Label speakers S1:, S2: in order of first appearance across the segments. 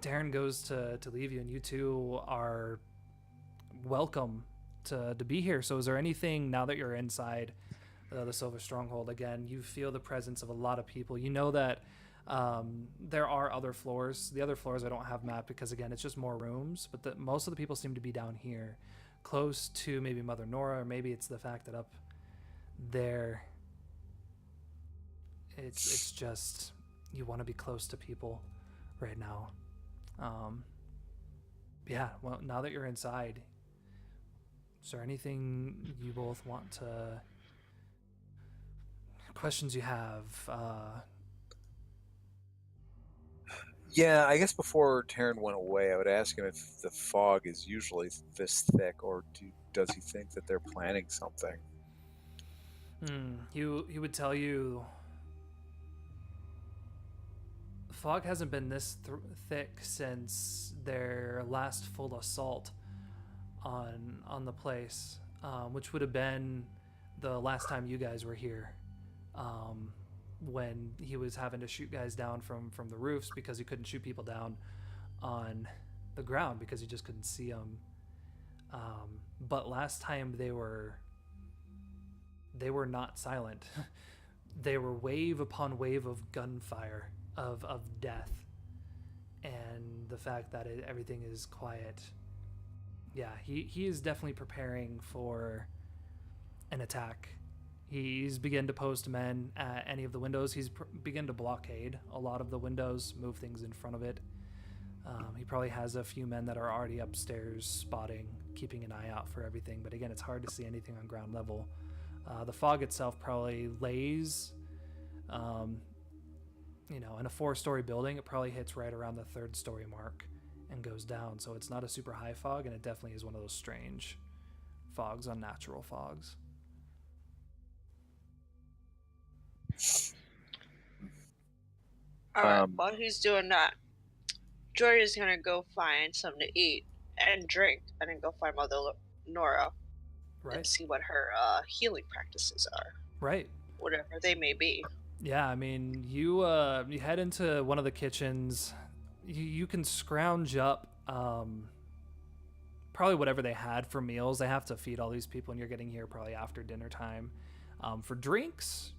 S1: Darren goes to leave you, and you two are welcome to be here. So is there anything, now that you're inside the Sova stronghold again, you feel the presence of a lot of people? You know that there are other floors. The other floors I don't have mapped because, again, it's just more rooms, but most of the people seem to be down here, close to maybe Mother Nora, or maybe it's the fact that up there it's just you want to be close to people right now. Yeah, well, now that you're inside, is there anything you both want to, questions you have?
S2: Yeah, I guess before Taryn went away, I would ask him if the fog is usually this thick, or does he think that they're planning something?
S1: He would tell you the fog hasn't been this thick since their last full assault on the place, which would have been the last time you guys were here, when he was having to shoot guys down from the roofs because he couldn't shoot people down on the ground because he just couldn't see them. But last time they were not silent. They were wave upon wave of gunfire, of death, and the fact that everything is quiet. Yeah, he is definitely preparing for an attack. He's begun to post men at any of the windows. He's begun to blockade a lot of the windows, move things in front of it. He probably has a few men that are already upstairs spotting, keeping an eye out for everything. But again, it's hard to see anything on ground level. The fog itself probably lays, in a 4-story building. It probably hits right around the 3rd story mark and goes down. So it's not a super high fog, and it definitely is one of those strange fogs, unnatural fogs.
S3: Alright, while he's doing that, Georgie's gonna go find something to eat and drink, and then go find Mother Nora,
S1: right,
S3: and see what her healing practices are.
S1: Right.
S3: Whatever they may be.
S1: Yeah, I mean, you head into one of the kitchens. You can scrounge up probably whatever they had for meals. They have to feed all these people, and you're getting here probably after dinner time. For drinks,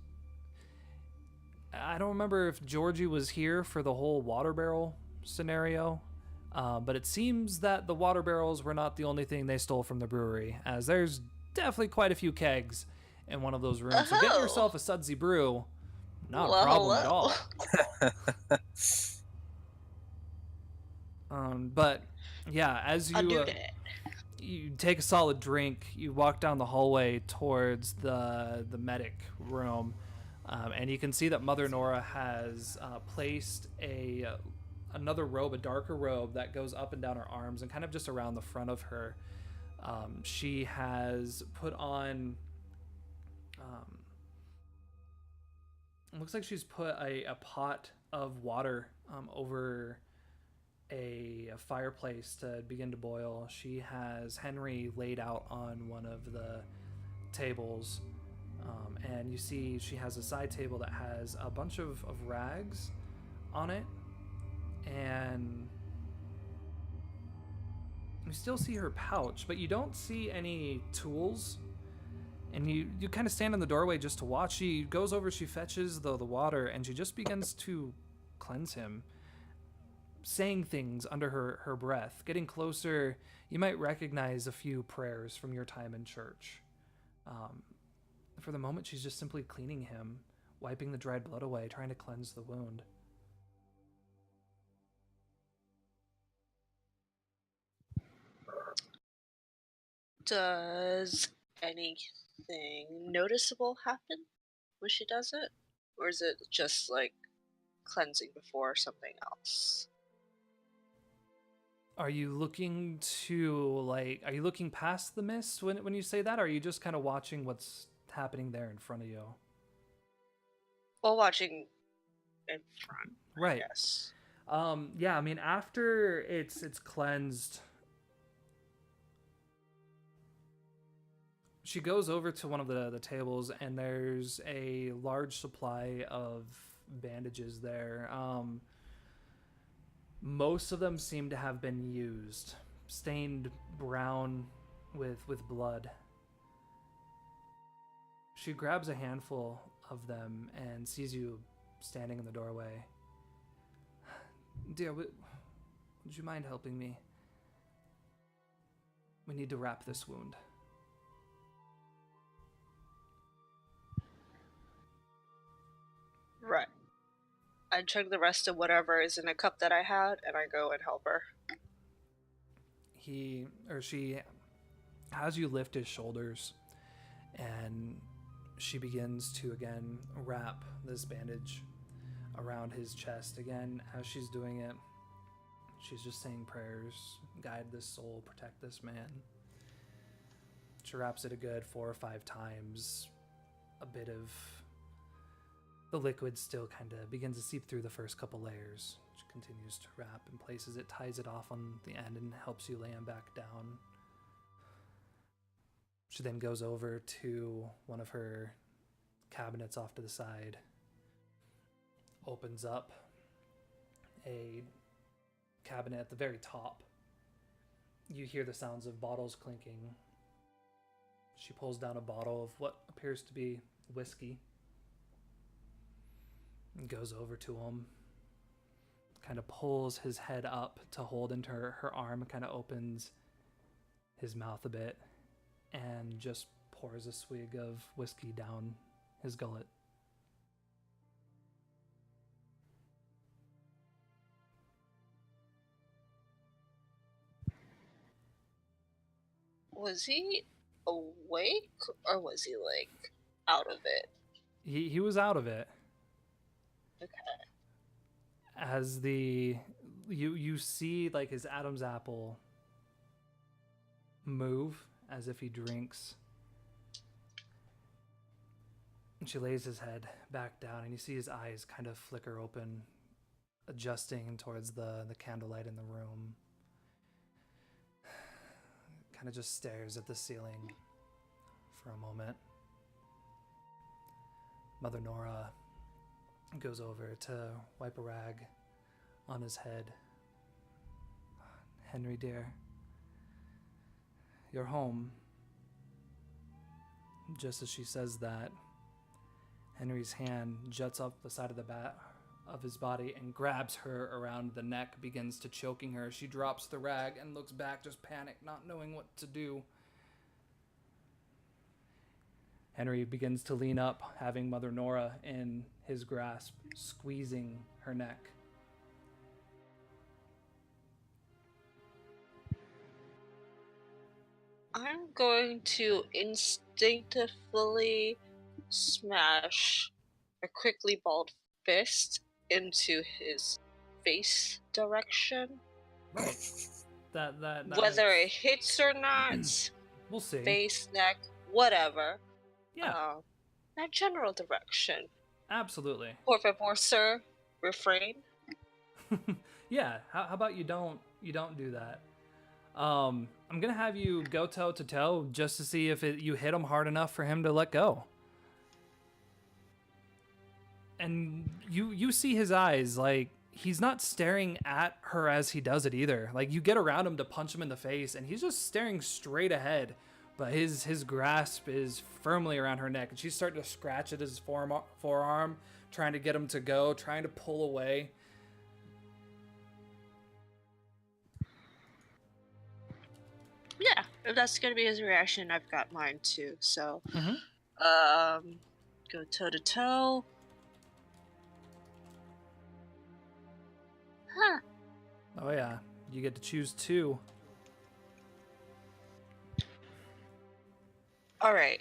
S1: I don't remember if Georgie was here for the whole water barrel scenario, but it seems that the water barrels were not the only thing they stole from the brewery, as there's definitely quite a few kegs in one of those rooms. So get yourself a sudsy brew. Not a problem at all. But yeah, as you take a solid drink, you walk down the hallway towards the medic room, and you can see that Mother Nora has placed another robe, a darker robe that goes up and down her arms and kind of just around the front of her. She has put on it looks like she's put a pot of water over a fireplace to begin to boil. She has Henry laid out on one of the tables, and you see she has a side table that has a bunch of rags on it, and you still see her pouch, but you don't see any tools. And you kind of stand in the doorway just to watch. She goes over, she fetches the water, and she just begins to cleanse him, saying things under her breath. Getting closer, you might recognize a few prayers from your time in church. For the moment, she's just simply cleaning him, wiping the dried blood away, trying to cleanse the wound.
S3: Does anything noticeable happen when she does it? Or is it just like cleansing before something else?
S1: Are you looking are you looking past the mist when you say that? Or are you just kind of watching what's happening there in front of you?
S3: Well, watching in front,
S1: right.
S3: Yes.
S1: Yeah, I mean, after it's cleansed, she goes over to one of the tables, and there's a large supply of bandages there. most of them seem to have been used, stained brown with blood. She grabs a handful of them and sees you standing in the doorway. Dear, would you mind helping me? We need to wrap this wound.
S3: Right. I chug the rest of whatever is in a cup that I had, and I go and help her.
S1: He or she has you lift his shoulders, and she begins to again wrap this bandage around his chest. Again, as she's doing it, she's just saying prayers, guide this soul, protect this man. She wraps it a good 4 or 5 times. A bit of the liquid still kind of begins to seep through the first couple layers. She continues to wrap and places it, ties it off on the end, and helps you lay him back down. She then goes over to one of her cabinets off to the side, opens up a cabinet at the very top. You hear the sounds of bottles clinking. She pulls down a bottle of what appears to be whiskey and goes over to him, kind of pulls his head up to hold into her arm, kind of opens his mouth a bit, and just pours a swig of whiskey down his gullet.
S3: Was he awake, or was he, like, out of it?
S1: He was out of it.
S3: Okay.
S1: As you see like his Adam's apple move as if he drinks. And she lays his head back down, and you see his eyes kind of flicker open, adjusting towards the candlelight in the room. Kind of just stares at the ceiling for a moment. Mother Nora goes over to wipe a rag on his head. Henry, dear, you're home. Just as she says that, Henry's hand juts up the side of the back of his body and grabs her around the neck, begins to choking her. She drops the rag and looks back, just panicked, not knowing what to do. Henry begins to lean up, having Mother Nora in his grasp, squeezing her neck.
S3: I'm going to instinctively smash a quickly balled fist into his face direction.
S1: Right. That
S3: Whether it hits or not,
S1: we'll see.
S3: face, neck, whatever.
S1: Yeah.
S3: That general direction.
S1: Absolutely.
S3: Por favor, sir, refrain.
S1: Yeah. How about you don't do that? I'm gonna have you go toe to toe just to see if you hit him hard enough for him to let go. And you see his eyes, like he's not staring at her as he does it either. Like you get around him to punch him in the face, and he's just staring straight ahead. But his grasp is firmly around her neck, and she's starting to scratch at his forearm, trying to get him to go, trying to pull away.
S3: Yeah, if that's gonna be his reaction, I've got mine too. So, go toe to toe. Huh.
S1: Oh yeah, you get to choose 2.
S3: All right.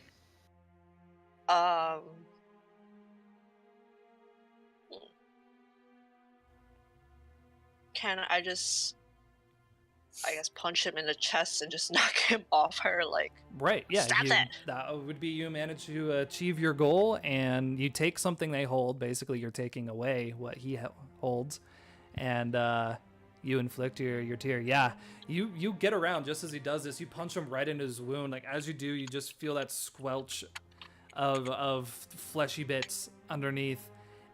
S3: Can I just, I guess, punch him in the chest and just knock him off her? Like,
S1: right? Yeah,
S3: stop that.
S1: That would be you manage to achieve your goal, and you take something they hold. Basically, you're taking away what he holds, and you inflict your tear. Yeah, you get around just as he does this. You punch him right into his wound. Like as you do, you just feel that squelch of fleshy bits underneath,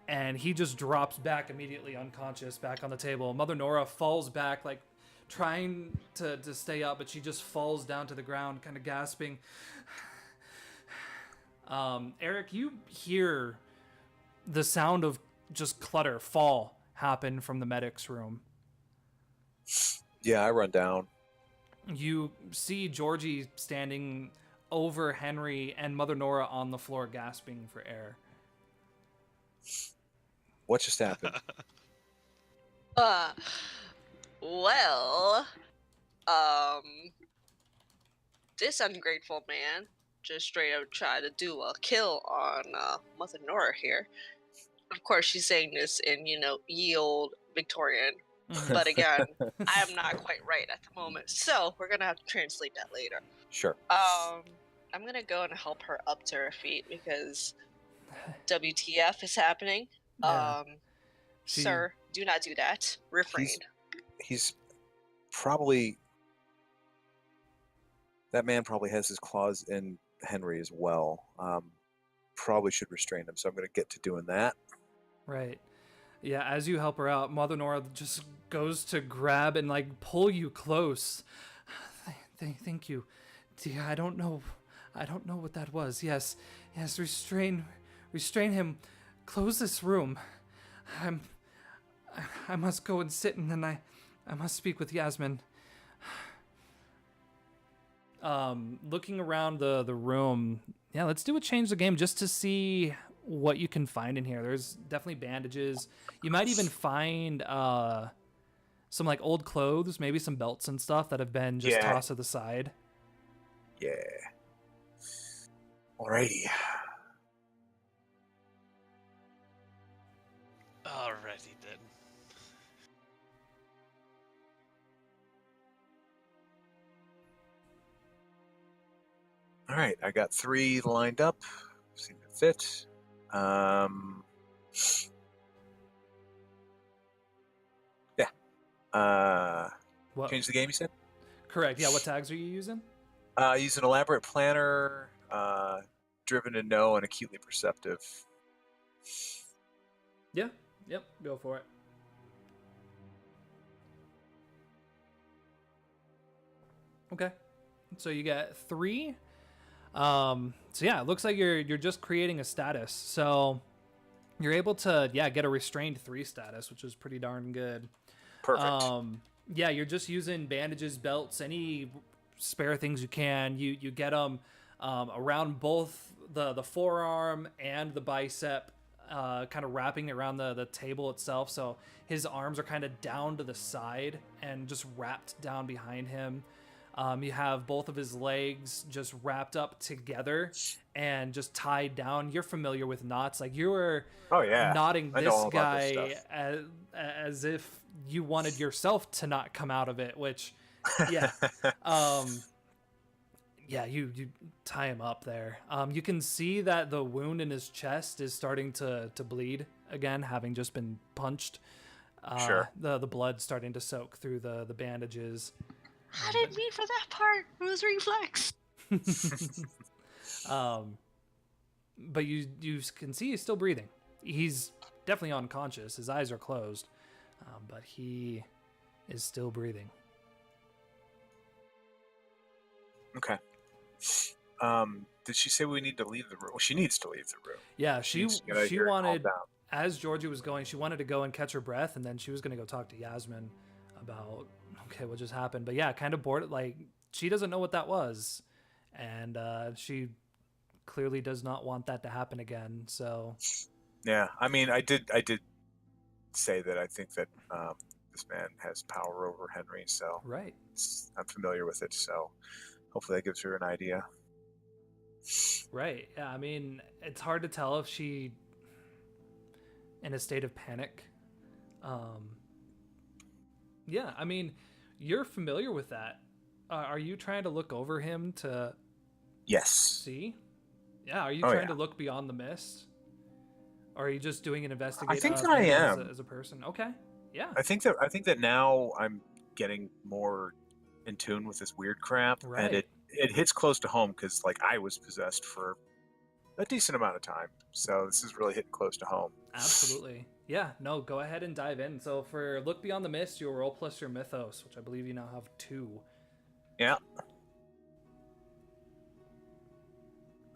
S1: and he just drops back immediately unconscious back on the table. Mother Nora falls back, like trying to stay up, but she just falls down to the ground, kind of gasping. Eric, you hear the sound of just clutter fall happen from the medic's room.
S2: Yeah, I run down.
S1: You see Georgie standing over Henry and Mother Nora on the floor gasping for air.
S2: What just happened?
S3: Well, this ungrateful man just straight up tried to do a kill on Mother Nora here. Of course, she's saying this in, ye old Victorian. But again, I am not quite right at the moment. So we're going to have to translate that later.
S2: Sure.
S3: I'm going to go and help her up to her feet because WTF is happening.
S1: Yeah.
S3: Sir, do not do that. Refrain.
S2: He's probably... That man probably has his claws in Henry as well. Probably should restrain him, so I'm going to get to doing that.
S1: Right. Yeah, as you help her out, Mother Nora just goes to grab and like pull you close. Thank you. Dear, I don't know what that was. Yes, restrain him. Close this room. I must go and sit, and then I must speak with Yasmin. Looking around the room, yeah, let's do a change the game just to see what you can find in here. There's definitely bandages. You might even find some like old clothes, maybe some belts and stuff that have been just tossed to the side.
S2: Yeah. Alrighty.
S4: Alrighty then.
S2: All right, I got 3 lined up. Seem to fit. Yeah.
S1: What?
S2: Change the game, you said?
S1: Correct. Yeah. What tags are you using?
S2: Use an elaborate planner, driven to know, and acutely perceptive.
S1: Yeah. Yep. Go for it. Okay. So you get 3. So yeah, it looks like you're just creating a status. So you're able to get a restrained 3 status, which is pretty darn good.
S2: Perfect.
S1: Yeah, you're just using bandages, belts, any spare things you can. You get them around both the forearm and the bicep, kind of wrapping around the table itself. So his arms are kind of down to the side and just wrapped down behind him. You have both of his legs just wrapped up together and just tied down. You're familiar with knots. Like you were knotting this guy as if you wanted yourself to not come out of it, which, yeah. You tie him up there. You can see that the wound in his chest is starting to bleed again, having just been punched.
S2: Sure.
S1: The blood starting to soak through the bandages.
S3: I didn't mean for that part. It was reflex.
S1: But you can see he's still breathing. He's definitely unconscious. His eyes are closed, but he is still breathing.
S2: Okay. Did she say we need to leave the room? Well, she needs to leave the room.
S1: Yeah, she
S2: wanted,
S1: wanted, as Georgie was going, she wanted to go and catch her breath, and then she was going to go talk to Yasmin about, okay, what just happened. But yeah, kind of bored. Like, she doesn't know what that was, and she clearly does not want that to happen again. So
S2: yeah, I mean, I did say that I think that this man has power over Henry, so
S1: right,
S2: I'm familiar with it, so hopefully that gives her an idea.
S1: Right. Yeah, I mean, it's hard to tell if she in a state of panic. Yeah, I mean, you're familiar with that. Are you trying to look over him to
S2: Yes.
S1: see? Yeah, are you trying to look beyond the mist? Or are you just doing an investigation?
S2: I think that I am.
S1: As a person. Okay. Yeah.
S2: I think that now I'm getting more in tune with this weird crap,
S1: Right.
S2: and it hits close to home because like I was possessed for a decent amount of time, so this is really hitting close to home.
S1: Absolutely. Yeah, no, go ahead and dive in. So for Look Beyond the Mist, you'll roll plus your Mythos, which I believe you now have 2.
S2: Yeah.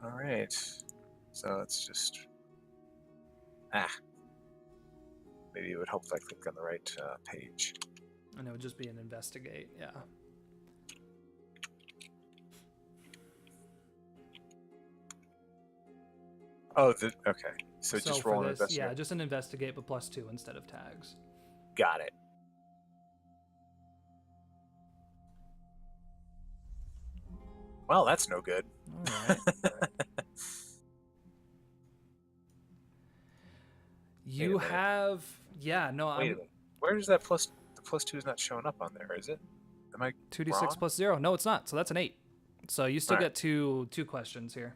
S2: All right. So it's just... Maybe it would help if I click on the right page.
S1: And it would just be an investigate, yeah.
S2: Oh, okay. So just roll an
S1: this,
S2: investigate.
S1: yeah, just an investigate, but plus 2 instead of tags.
S2: Got it. Well, that's no good.
S1: All right. You have, yeah, no,
S2: Wait a minute. Where is that plus? The plus 2 is not showing up on there, is it? Am I
S1: 2d6
S2: wrong?
S1: plus 0. No, it's not. So that's an 8. So you still get two questions here.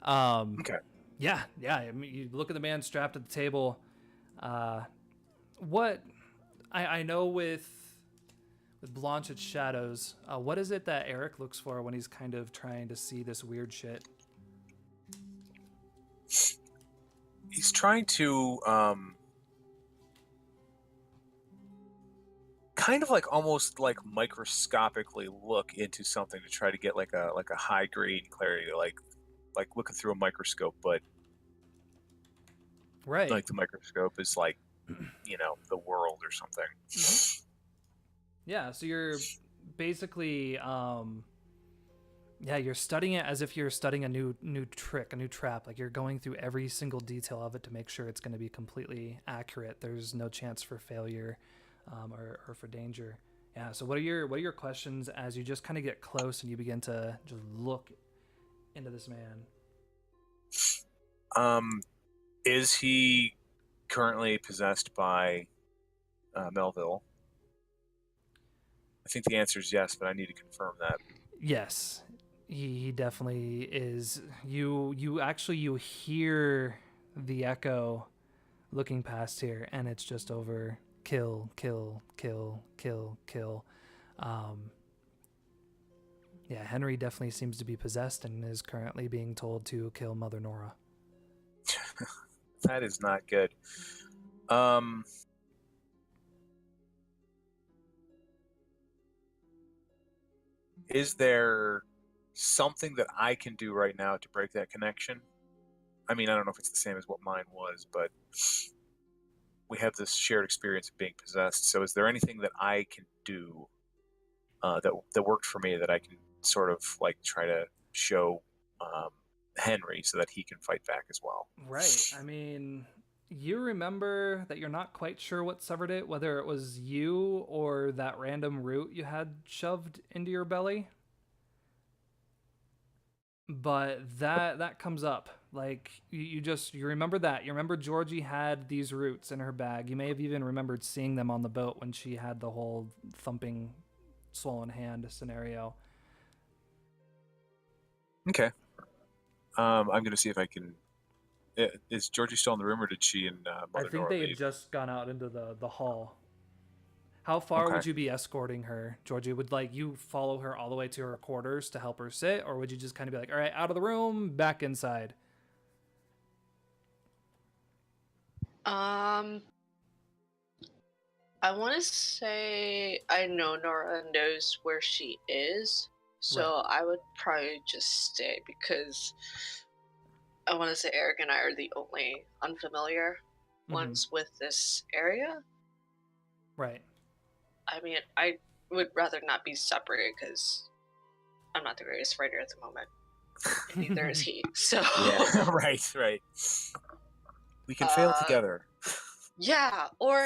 S1: Okay. Yeah. I mean, you look at the man strapped at the table. What I know with Blanche, it's shadows. What is it that Eric looks for when he's kind of trying to see this weird shit?
S2: He's trying to kind of like almost like microscopically look into something to try to get like a high grade clarity, like looking through a microscope, but
S1: right,
S2: like the microscope is like, you know, the world or something.
S1: Mm-hmm. Yeah, so you're basically you're studying it as if you're studying a new trick, a new trap. Like you're going through every single detail of it to make sure it's going to be completely accurate. There's no chance for failure or for danger. Yeah. So what are your questions as you just kind of get close and you begin to just look into this man?
S2: Is he currently possessed by Melville? I think the answer is yes, but I need to confirm that.
S1: Yes. He definitely is. You hear the echo looking past here, and it's just over kill. Yeah, Henry definitely seems to be possessed and is currently being told to kill Mother Nora.
S2: That is not good. Is there something that I can do right now to break that connection? I mean, I don't know if it's the same as what mine was, but we have this shared experience of being possessed. So is there anything that I can do that worked for me that I can sort of like try to show Henry so that he can fight back as well?
S1: Right. I mean, you remember that you're not quite sure what severed it, whether it was you or that random root you had shoved into your belly. But that comes up. Like you remember that. You remember Georgie had these roots in her bag. You may have even remembered seeing them on the boat when she had the whole thumping swollen hand scenario.
S2: Okay. I'm going to see if I can... Is Georgie still in the room, or did she and Mother
S1: I think
S2: Nora
S1: they
S2: leave?
S1: had just gone out into the hall. How far would you be escorting her, Georgie? Would like you follow her all the way to her quarters to help her sit, or would you just kind of be like, all right, out of the room, back inside?
S3: I want to say I know Nora knows where she is, so I would probably just stay because I want to say Eric and I are the only unfamiliar ones with this area.
S1: Right.
S3: I mean, I would rather not be separated because I'm not the greatest fighter at the moment. And neither is he. So
S2: yeah, right. We can fail together.
S3: Yeah, or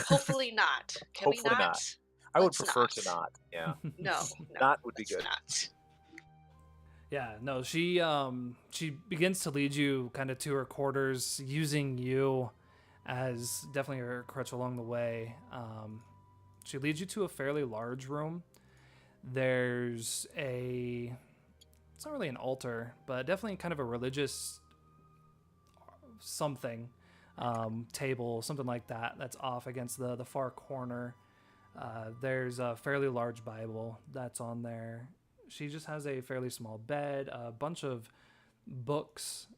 S3: hopefully not. Can
S2: hopefully
S3: we not?
S2: I would prefer to not. Yeah.
S3: No.
S2: Not would be good.
S3: Not.
S1: Yeah, no, she begins to lead you kind of to her quarters, using you as definitely her crutch along the way. She leads you to a fairly large room. There's it's not really an altar, but definitely kind of a religious something, table, something like that, that's off against the far corner. There's a fairly large Bible that's on there. She just has a fairly small bed, a bunch of books,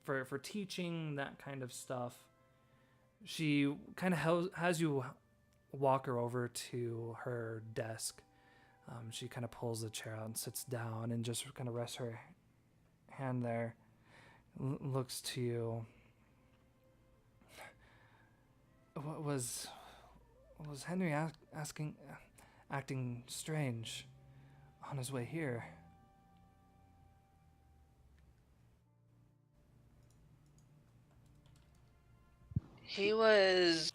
S1: for teaching, that kind of stuff. She kind of has you walk her over to her desk. She kind of pulls the chair out and sits down and just kind of rests her hand there. Looks to you. What was Henry acting strange on his way here?
S3: He was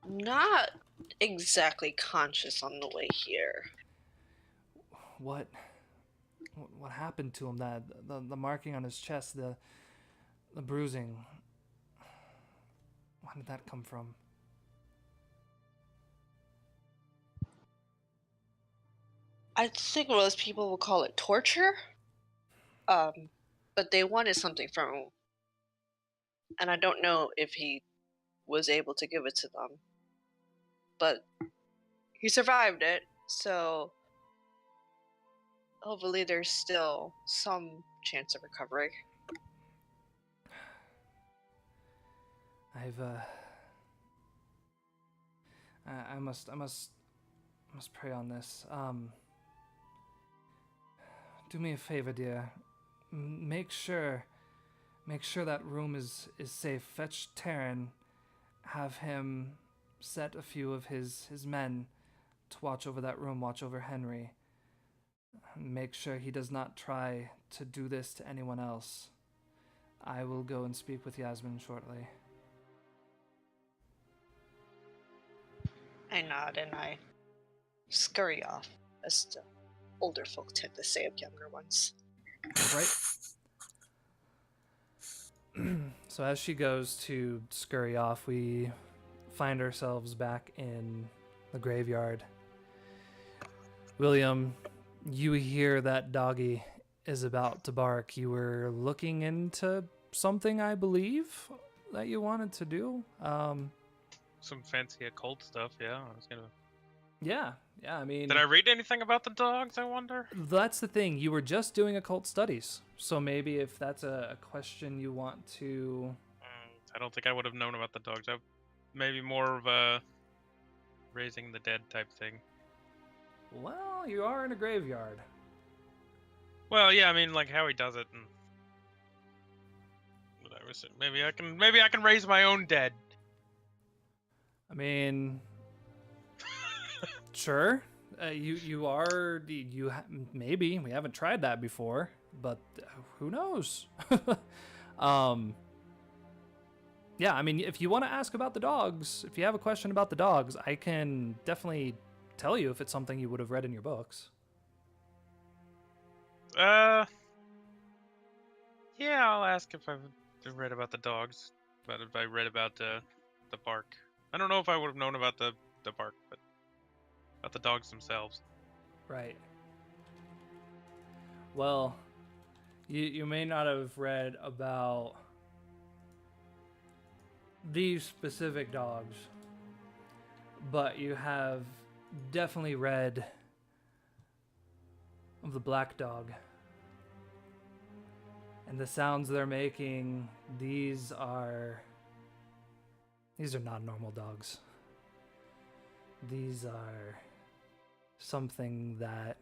S3: not exactly conscious on the way here.
S1: What happened to him? That the marking on his chest, the bruising. Where did that come from?
S3: I think most people would call it torture. But they wanted something from him. And I don't know if he was able to give it to them. But he survived it, so hopefully there's still some chance of recovery.
S1: I must pray on this. Do me a favor, dear. Make sure that room is safe. Fetch Taryn. Have him set a few of his men to watch over that room, watch over Henry. Make sure he does not try to do this to anyone else. I will go and speak with Yasmin shortly.
S3: I nod and I scurry off, as the older folk tend to say of younger ones.
S1: Right. So as she goes to scurry off, we find ourselves back in the graveyard. William, you hear that doggy is about to bark. You were looking into something, I believe, that you wanted to do.
S4: Some fancy occult stuff, yeah. I was gonna.
S1: Yeah, I mean...
S4: Did I read anything about the dogs, I wonder?
S1: That's the thing. You were just doing occult studies. So maybe if that's a question you want to...
S4: I don't think I would have known about the dogs. Maybe more of a raising the dead type thing.
S1: Well, you are in a graveyard.
S4: Well, yeah, I mean, like how he does it, and maybe I can raise my own dead.
S1: I mean, sure. Maybe we haven't tried that before, but who knows? Yeah, I mean, if you want to ask about the dogs, if you have a question about the dogs, I can definitely tell you if it's something you would have read in your books.
S4: Yeah, I'll ask if I've read about the dogs, but if I read about the bark. I don't know if I would have known about the bark, but about the dogs themselves.
S1: Right. Well, you may not have read about these specific dogs, but you have definitely read of the black dog. And the sounds they're making, these are not normal dogs. These are something that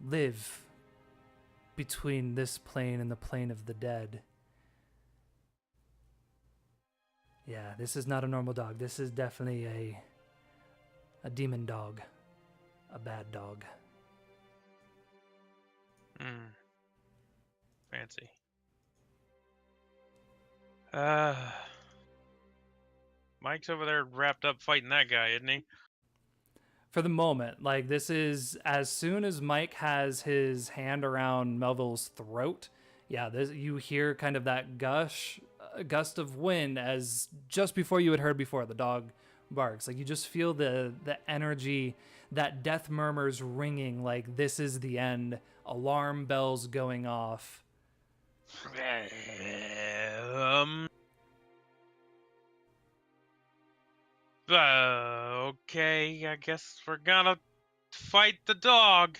S1: live between this plane and the plane of the dead. Yeah, this is not a normal dog. This is definitely a demon dog. A bad dog.
S4: Fancy. Mike's over there wrapped up fighting that guy, isn't he?
S1: For the moment, like, this is as soon as Mike has his hand around Melville's throat, yeah, you hear kind of that gust of wind as just before you had heard before the dog barks. Like, you just feel the energy, that death murmurs ringing, like this is the end, alarm bells going off.
S4: Okay, I guess we're gonna fight the dog.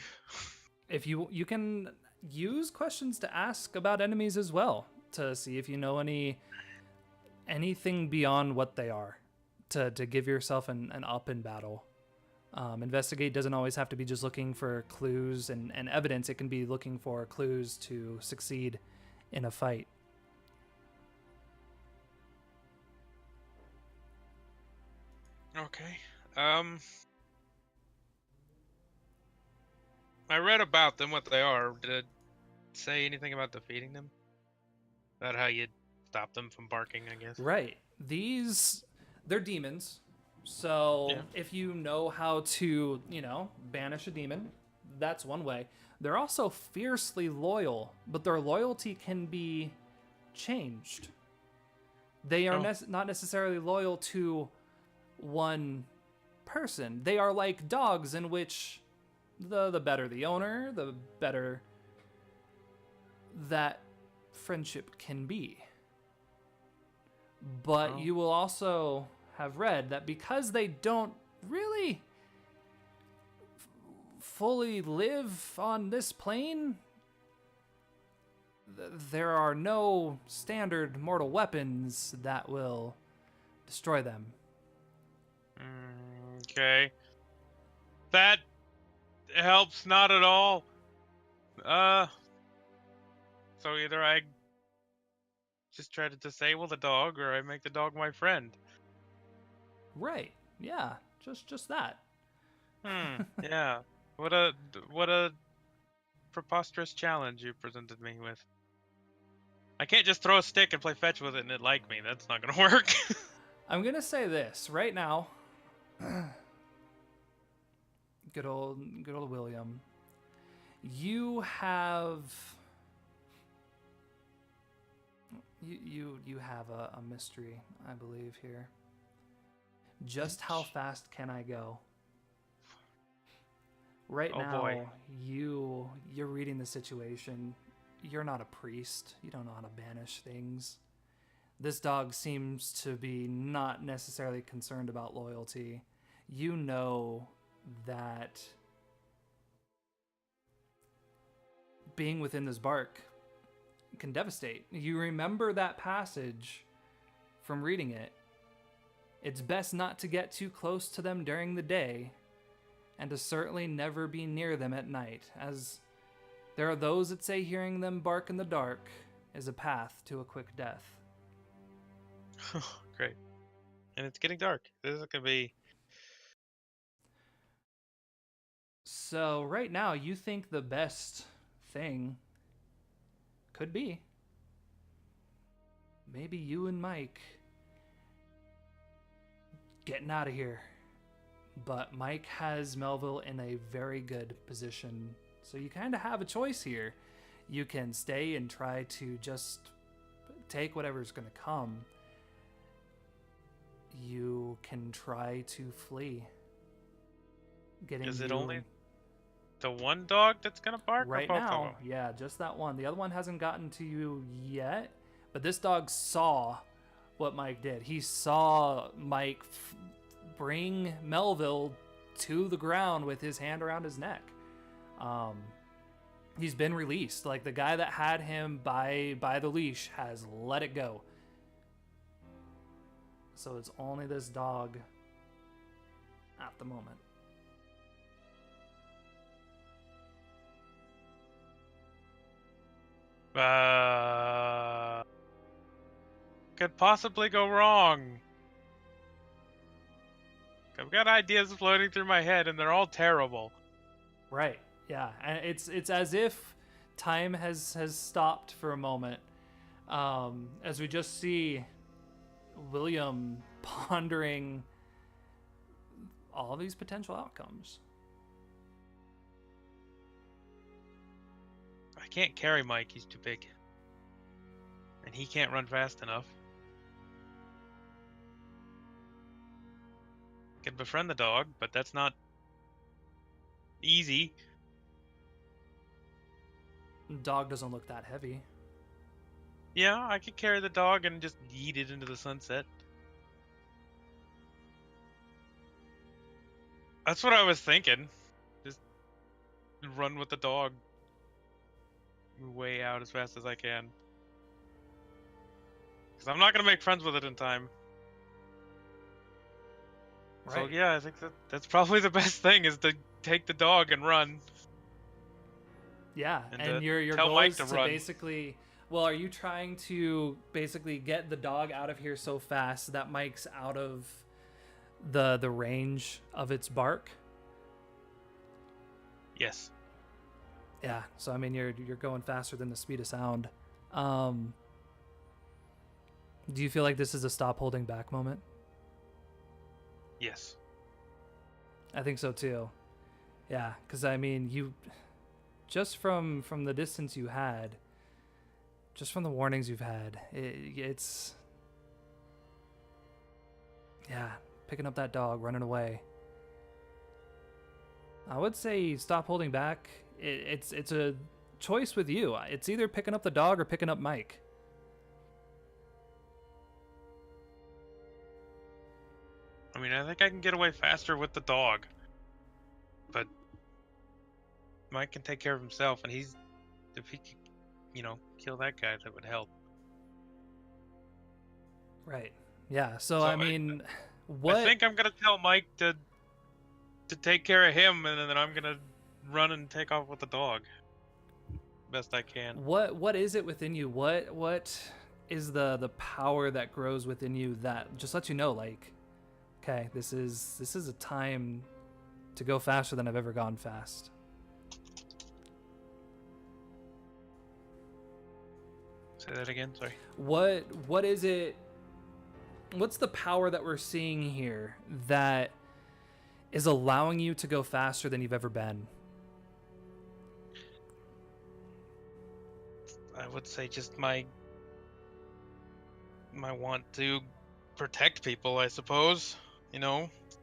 S1: If you can use questions to ask about enemies as well, to see if you know anything beyond what they are, to give yourself an up in battle. Investigate doesn't always have to be just looking for clues and evidence. It can be looking for clues to succeed in a fight.
S4: Okay. I read about them, what they are. Did it say anything about defeating them? About how you stop them from barking, I guess.
S1: Right. They're demons. So
S4: Yeah.
S1: if you know how to, banish a demon, that's one way. They're also fiercely loyal, but their loyalty can be changed. They are not necessarily loyal to one person. They are like dogs, in which the better the owner, the better that friendship can be. But you will also have read that because they don't really fully live on this plane, there are no standard mortal weapons that will destroy them.
S4: Okay. That helps not at all. So either I just try to disable the dog, or I make the dog my friend.
S1: Right. Yeah. Just that.
S4: Yeah. What a preposterous challenge you presented me with. I can't just throw a stick and play fetch with it and it like me. That's not gonna work.
S1: I'm gonna say this right now. Good old William. You have you have a mystery, I believe, here. Just how fast can I go? Right now,
S4: boy.
S1: you're reading the situation. You're not a priest. You don't know how to banish things. This dog seems to be not necessarily concerned about loyalty. You know that being within this bark can devastate. You remember that passage from reading it. It's best not to get too close to them during the day, and to certainly never be near them at night, as there are those that say hearing them bark in the dark is a path to a quick death.
S4: Great. And it's getting dark. This is gonna be...
S1: So right now, you think the best thing could be maybe you and Mike getting out of here. But Mike has Melville in a very good position. So you kind of have a choice here. You can stay and try to just take whatever's going to come. You can try to flee.
S4: Is it only the one dog that's gonna bark?
S1: Right
S4: or both
S1: now?
S4: of them?
S1: Yeah, just that one. The other one hasn't gotten to you yet. But this dog saw what Mike did. He saw Mike bring Melville to the ground with his hand around his neck. He's been released. Like, the guy that had him by the leash has let it go. So it's only this dog at the moment.
S4: Could possibly go wrong. I've got ideas floating through my head, and they're all terrible.
S1: Right. Yeah. And it's as if time has stopped for a moment, as we just see William pondering all these potential outcomes.
S4: I can't carry Mike. He's too big. And he can't run fast enough. Can befriend the dog, but that's not easy.
S1: Dog doesn't look that heavy.
S4: Yeah, I could carry the dog and just yeet it into the sunset. That's what I was thinking. Just run with the dog. way out as fast as I can. Because I'm not gonna make friends with it in time. So
S1: Right.
S4: yeah, I think that's probably the best thing is to take the dog and run.
S1: Yeah,
S4: And
S1: and your
S4: tell
S1: goal
S4: Mike
S1: is
S4: to
S1: to
S4: run.
S1: basically. Well, are you trying to basically get the dog out of here so fast that Mike's out of the range of its bark?
S4: Yes.
S1: Yeah. So I mean, you're going faster than the speed of sound. Do you feel like this is a stop holding back moment?
S4: Yes.
S1: I think so too. Yeah, because I mean, you just from the distance you had, just from the warnings you've had, it's yeah, picking up that dog, running away. I would say stop holding back. It's a choice with you. It's either picking up the dog or picking up Mike.
S4: I mean, I think I can get away faster with the dog. But Mike can take care of himself, and if he could, kill that guy, that would help.
S1: Right. Yeah. So
S4: So
S1: I mean, what?
S4: I think I'm gonna tell Mike to take care of him, and then I'm gonna run and take off with the dog. Best I can.
S1: What is it within you? What is the power that grows within you that just lets you know, like, okay, this is a time to go faster than I've ever gone fast.
S4: Say that again, sorry.
S1: What is it? What's the power that we're seeing here that is allowing you to go faster than you've ever been?
S4: I would say just my want to protect people, I suppose.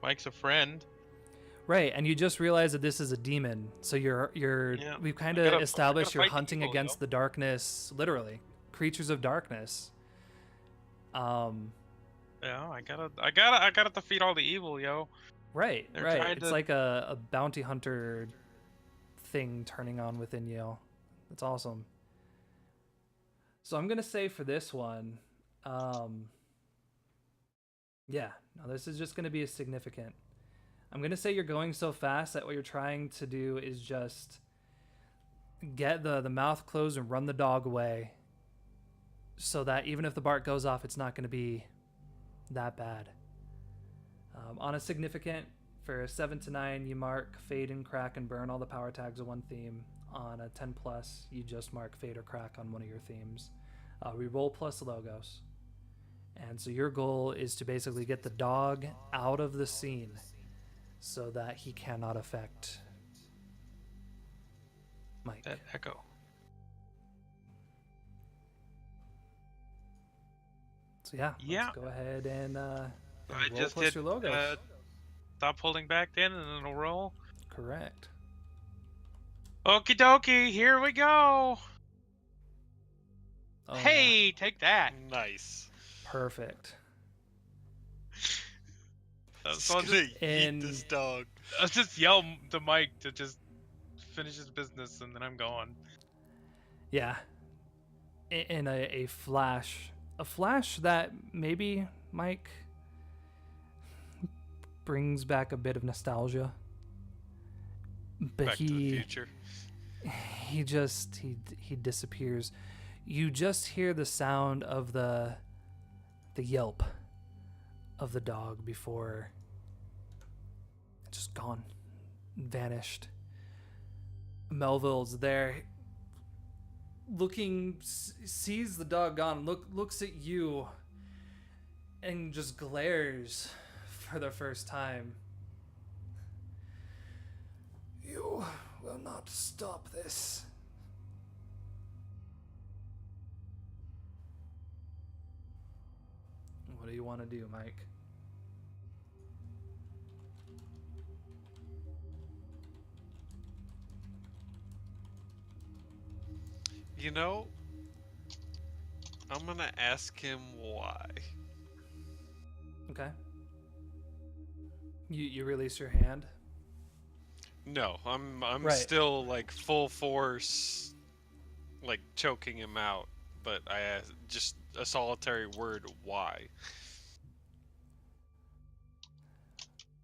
S4: Mike's a friend.
S1: Right, and you just realize that this is a demon. So we've kind of established you're hunting against the darkness, literally. Creatures of darkness.
S4: Yeah, I gotta defeat all the evil, yo.
S1: Right,
S4: They're
S1: right. It's like a bounty hunter thing turning on within you. That's awesome. So I'm gonna say for this one, yeah, no, this is just gonna be a significant. I'm gonna say you're going so fast that what you're trying to do is just get the mouth closed and run the dog away, so that even if the bark goes off, it's not gonna be that bad. On a significant, for a 7 to 9, you mark fade and crack and burn all the power tags of one theme. On a 10 plus, you just mark fade or crack on one of your themes. We roll plus logos. And so your goal is to basically get the dog out of the scene so that he cannot affect Mike.
S4: That echo.
S1: So yeah, let's go ahead and
S4: I
S1: roll
S4: just
S1: plus
S4: hit
S1: your logos.
S4: stop holding back then, and then it'll roll.
S1: Correct.
S4: Okie dokie, here we go.
S1: Oh,
S4: hey,
S1: yeah.
S4: take that.
S5: Nice.
S1: Perfect.
S5: So I'll just eat this dog.
S4: I'll just yell to Mike to just finish his business, and then I'm gone.
S1: Yeah. In a flash that maybe Mike brings back a bit of nostalgia. But
S5: Back to the future.
S1: He disappears. You just hear the sound of the yelp of the dog before it's just gone, vanished. Melville's there, looking, sees the dog gone, looks at you, and just glares for the first time. You will not stop this. What do you want to do, Mike?
S5: I'm gonna ask him why.
S1: Okay. You release your hand.
S5: No, I'm
S1: Right.
S5: still like full force like choking him out, but I asked just a solitary word, why?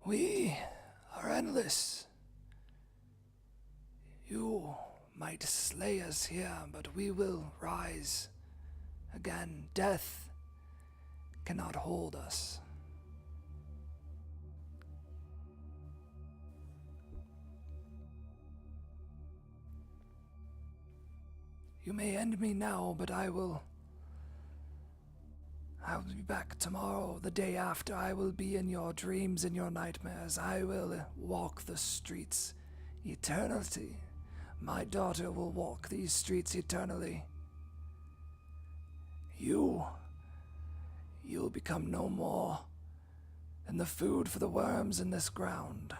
S1: We are endless. You might slay us here, but we will rise again. Death cannot hold us. You may end me now, but I will be back tomorrow, the day after. I will be in your dreams, in your nightmares. I will walk the streets eternally. My daughter will walk these streets eternally. You'll become no more than the food for the worms in this ground.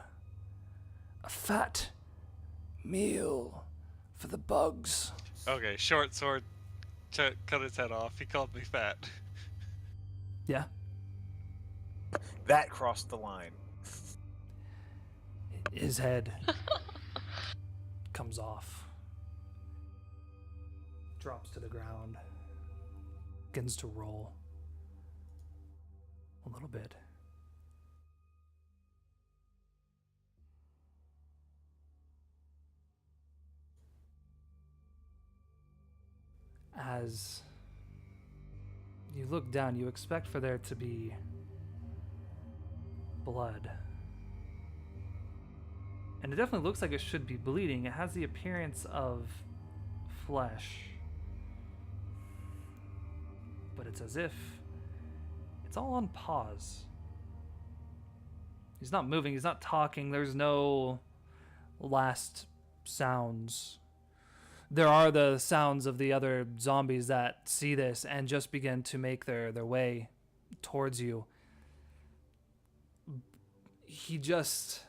S1: A fat meal for the bugs.
S5: Okay, short sword, cut his head off. He called me fat.
S1: Yeah.
S2: That crossed the line.
S1: His head comes off, drops to the ground, begins to roll a little bit. As you look down, you expect for there to be blood. And it definitely looks like it should be bleeding. It has the appearance of flesh. But it's as if it's all on pause. He's not moving, he's not talking, there's no last sounds. There are the sounds of the other zombies that see this and just begin to make their way towards you. This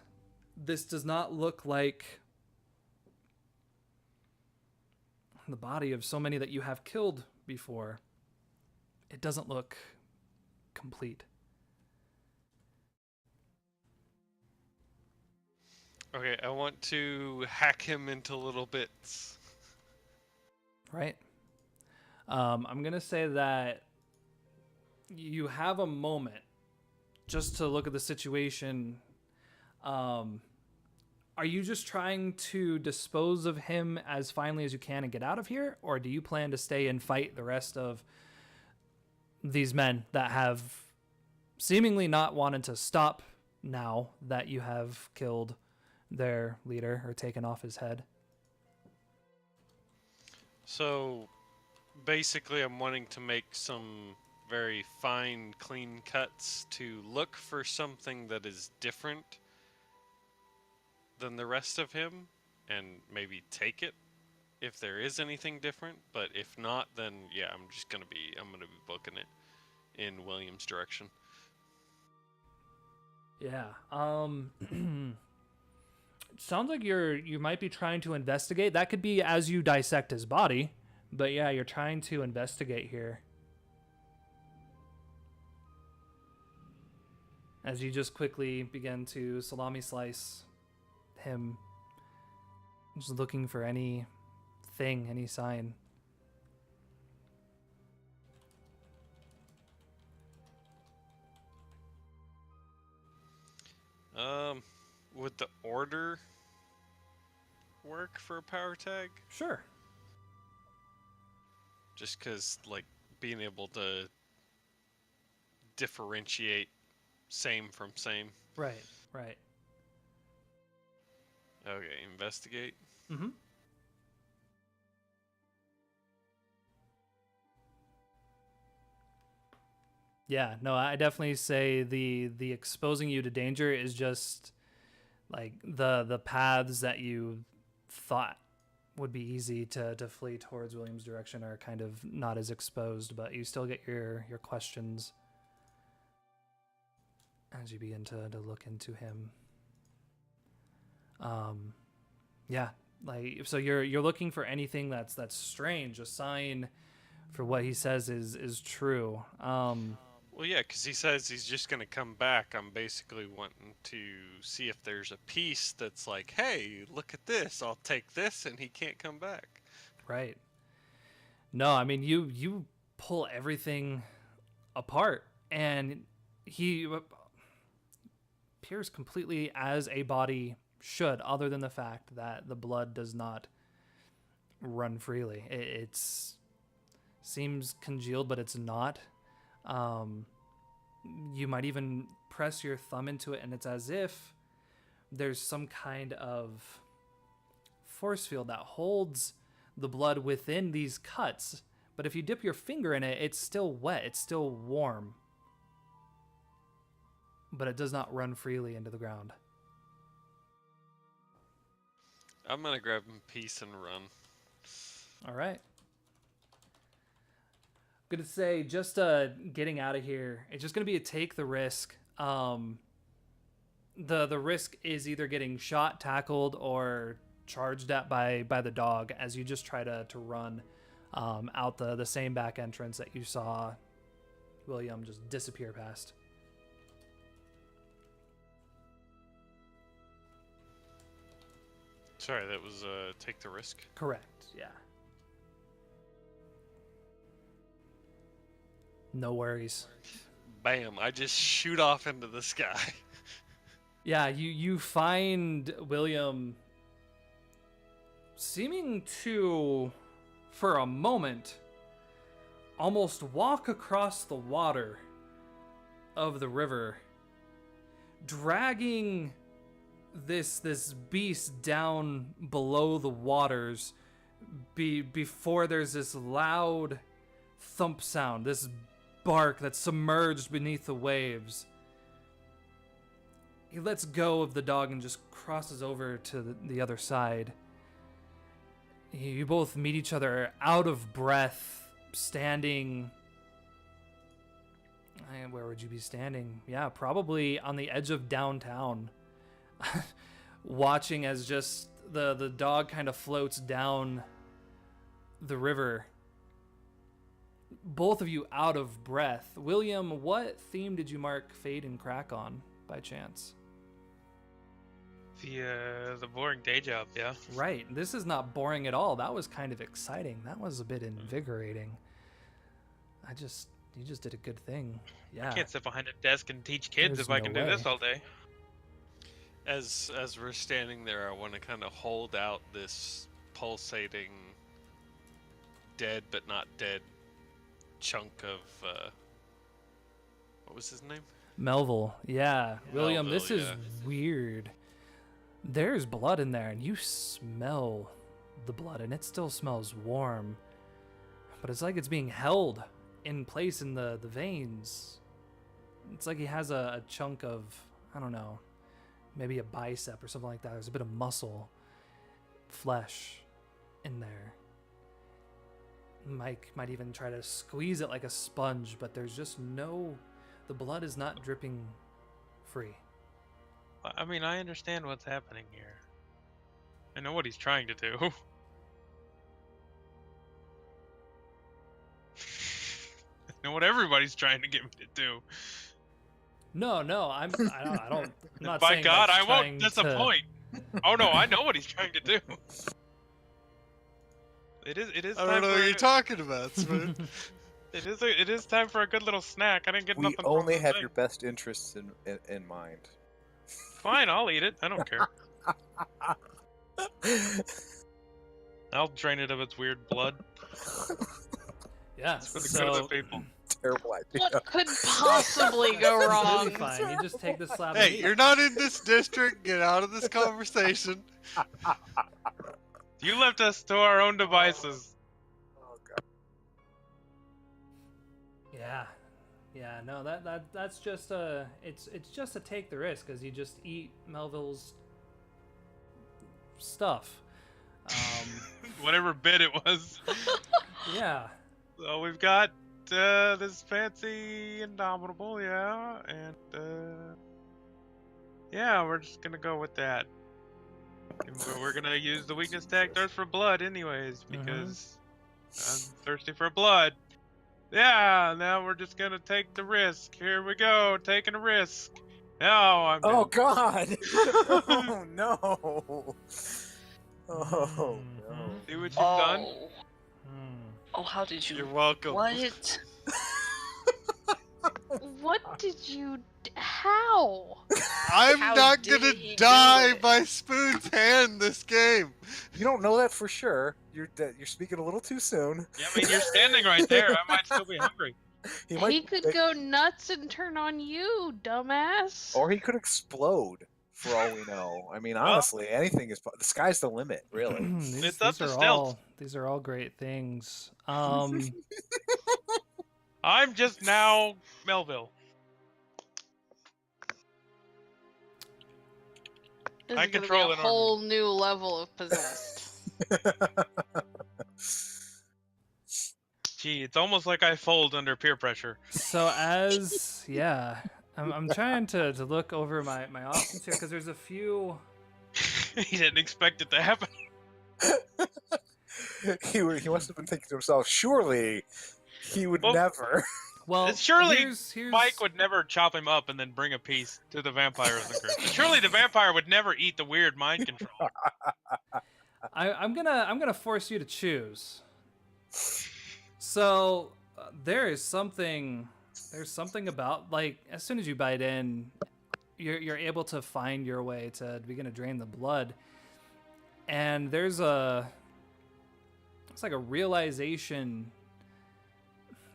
S1: does not look like the body of so many that you have killed before. It doesn't look complete.
S5: Okay, I want to hack him into little bits.
S1: Right. I'm going to say that you have a moment just to look at the situation. Are you just trying to dispose of him as finally as you can and get out of here? Or do you plan to stay and fight the rest of these men that have seemingly not wanted to stop now that you have killed their leader or taken off his head?
S5: So, basically I'm wanting to make some very fine, clean cuts to look for something that is different than the rest of him, and maybe take it if there is anything different. But if not, then yeah, I'm gonna be booking it in William's direction.
S1: Yeah. It sounds like you might be trying to investigate. That could be as you dissect his body, but yeah, you're trying to investigate here. As you just quickly begin to salami slice him, just looking for any sign.
S5: Would the order work for a power tag?
S1: Sure.
S5: Just because, like, being able to differentiate same from same.
S1: Right.
S5: Okay, investigate.
S1: Mm-hmm. Yeah, no, I definitely say the exposing you to danger is just like the paths that you thought would be easy to flee towards William's direction are kind of not as exposed, but you still get your questions as you begin to look into him. Yeah, like, so you're looking for anything that's strange, a sign for what he says is true.
S5: Well, yeah, because he says he's just going to come back. I'm basically wanting to see if there's a piece that's like, hey, look at this, I'll take this, and he can't come back.
S1: Right. No, I mean you pull everything apart, and he appears completely as a body should, other than the fact that the blood does not run freely. It's seems congealed, but it's not. You might even press your thumb into it, and it's as if there's some kind of force field that holds the blood within these cuts. But if you dip your finger in it, it's still wet. It's still warm. But it does not run freely into the ground.
S5: I'm gonna grab him piece and run.
S1: All right. I'm going to say just getting out of here, it's just going to be a take the risk. The risk is either getting shot, tackled, or charged at by the dog as you just try to run out the same back entrance that you saw William just disappear past.
S5: Sorry, that was take the risk?
S1: Correct, yeah. No worries.
S5: Bam, I just shoot off into the sky.
S1: Yeah, you find William seeming to, for a moment, almost walk across the water of the river, dragging this beast down below the waters before there's this loud thump sound, this bark that's submerged beneath the waves. He lets go of the dog and just crosses over to the other side. You both meet each other out of breath, standing... Where would you be standing? Yeah, probably on the edge of downtown. Watching as just the dog kind of floats down the river. Both of you out of breath. William, what theme did you mark Fade and Crack on, by chance?
S4: The boring day job, yeah.
S1: Right. This is not boring at all. That was kind of exciting. That was a bit invigorating. You just did a good thing. Yeah.
S4: I can't sit behind a desk and teach kids if I can do this all day.
S5: As we're standing there, I want to kind of hold out this pulsating, dead but not dead chunk of what was his name?
S1: Melville. Yeah. William,
S5: Melville,
S1: this is
S5: yeah.
S1: weird. There's blood in there, and you smell the blood, and it still smells warm. But it's like it's being held in place in the veins. It's like he has a chunk of, I don't know, maybe a bicep or something like that. There's a bit of muscle, flesh in there. Mike might even try to squeeze it like a sponge, but there's just the blood is not dripping free.
S4: I mean, I understand what's happening here. I know what he's trying to do. I know what everybody's trying to get me to do.
S1: No, I don't. I'm not
S4: By
S1: saying
S4: God,
S1: Mike's
S4: I won't
S1: trying
S4: disappoint. Oh no, I know what he's trying to do. It is.
S6: I don't know what you're talking about, Spoon.
S4: It is time for a good little snack. I didn't get
S2: We
S4: nothing.
S2: only
S4: from the
S2: have
S4: thing.
S2: your best interests in mind.
S4: Fine, I'll eat it. I don't care. I'll drain it of its weird blood.
S1: Yeah.
S4: For the good of the
S1: So
S4: people.
S2: Terrible idea.
S3: What could possibly go
S1: it's
S3: wrong?
S1: really fine. You just take the slab. of
S6: Hey,
S1: meat.
S6: you're not in this district. Get out of this conversation.
S4: You left us to our own devices.
S2: Oh god.
S1: Yeah. No, that's just it's just a take the risk, as you just eat Melville's stuff.
S4: Whatever bit it was.
S1: Yeah.
S4: So we've got this fancy Indomitable, yeah, and yeah, we're just gonna go with that. And we're gonna use the weakness tag thirst for blood anyways, because I'm thirsty for blood. Yeah, now we're just gonna take the risk. Here we go, taking a risk. Now I'm
S2: Oh
S4: dead.
S2: god. Oh no. Oh no.
S4: See what you've done?
S1: Hmm.
S3: Oh, how did you?
S5: You're welcome.
S3: What?
S7: What did you? How?
S6: I'm
S3: How
S6: not
S3: did
S6: gonna
S3: he do
S6: die
S3: it?
S6: by Spoon's hand this game.
S2: You don't know that for sure. You're speaking a little too soon.
S4: Yeah, I mean, you're standing right there. I might still be hungry.
S7: He could go nuts and turn on you, dumbass.
S2: or he could explode. For all we know, I mean, honestly, anything is. The sky's the limit, really.
S4: It's up to stealth.
S1: These are all great things.
S4: I'm just now Melville.
S7: This
S4: I
S7: is gonna
S4: control
S7: be a
S4: an
S7: whole new level of possessed.
S4: Gee, it's almost like I fold under peer pressure.
S1: So I'm trying to look over my options here because there's a few.
S4: He didn't expect it to happen.
S2: he must have been thinking to himself, surely he would
S4: Well,
S2: never.
S1: Well,
S4: Surely
S1: here's
S4: Mike would never chop him up and then bring a piece to the vampire of the group. Surely the vampire would never eat the weird mind control.
S1: I'm gonna force you to choose. So there's something about, like, as soon as you bite in, you're able to find your way to begin to drain the blood, and it's like a realization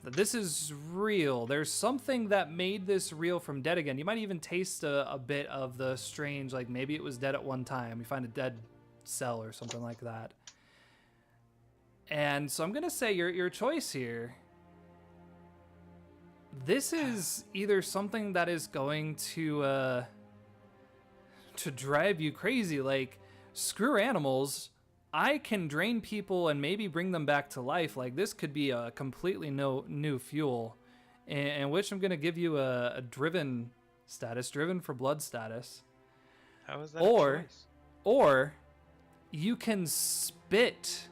S1: that this is real. There's something that made this real from dead again. You might even taste a bit of the strange, like maybe it was dead at one time. You find a dead cell or something like that. And so I'm gonna say your choice here. This is either something that is going to drive you crazy, like, screw animals. I can drain people and maybe bring them back to life. Like, this could be a completely new fuel, in which I'm gonna give you a driven status, driven for blood status.
S4: How is that a choice?
S1: Or you can spit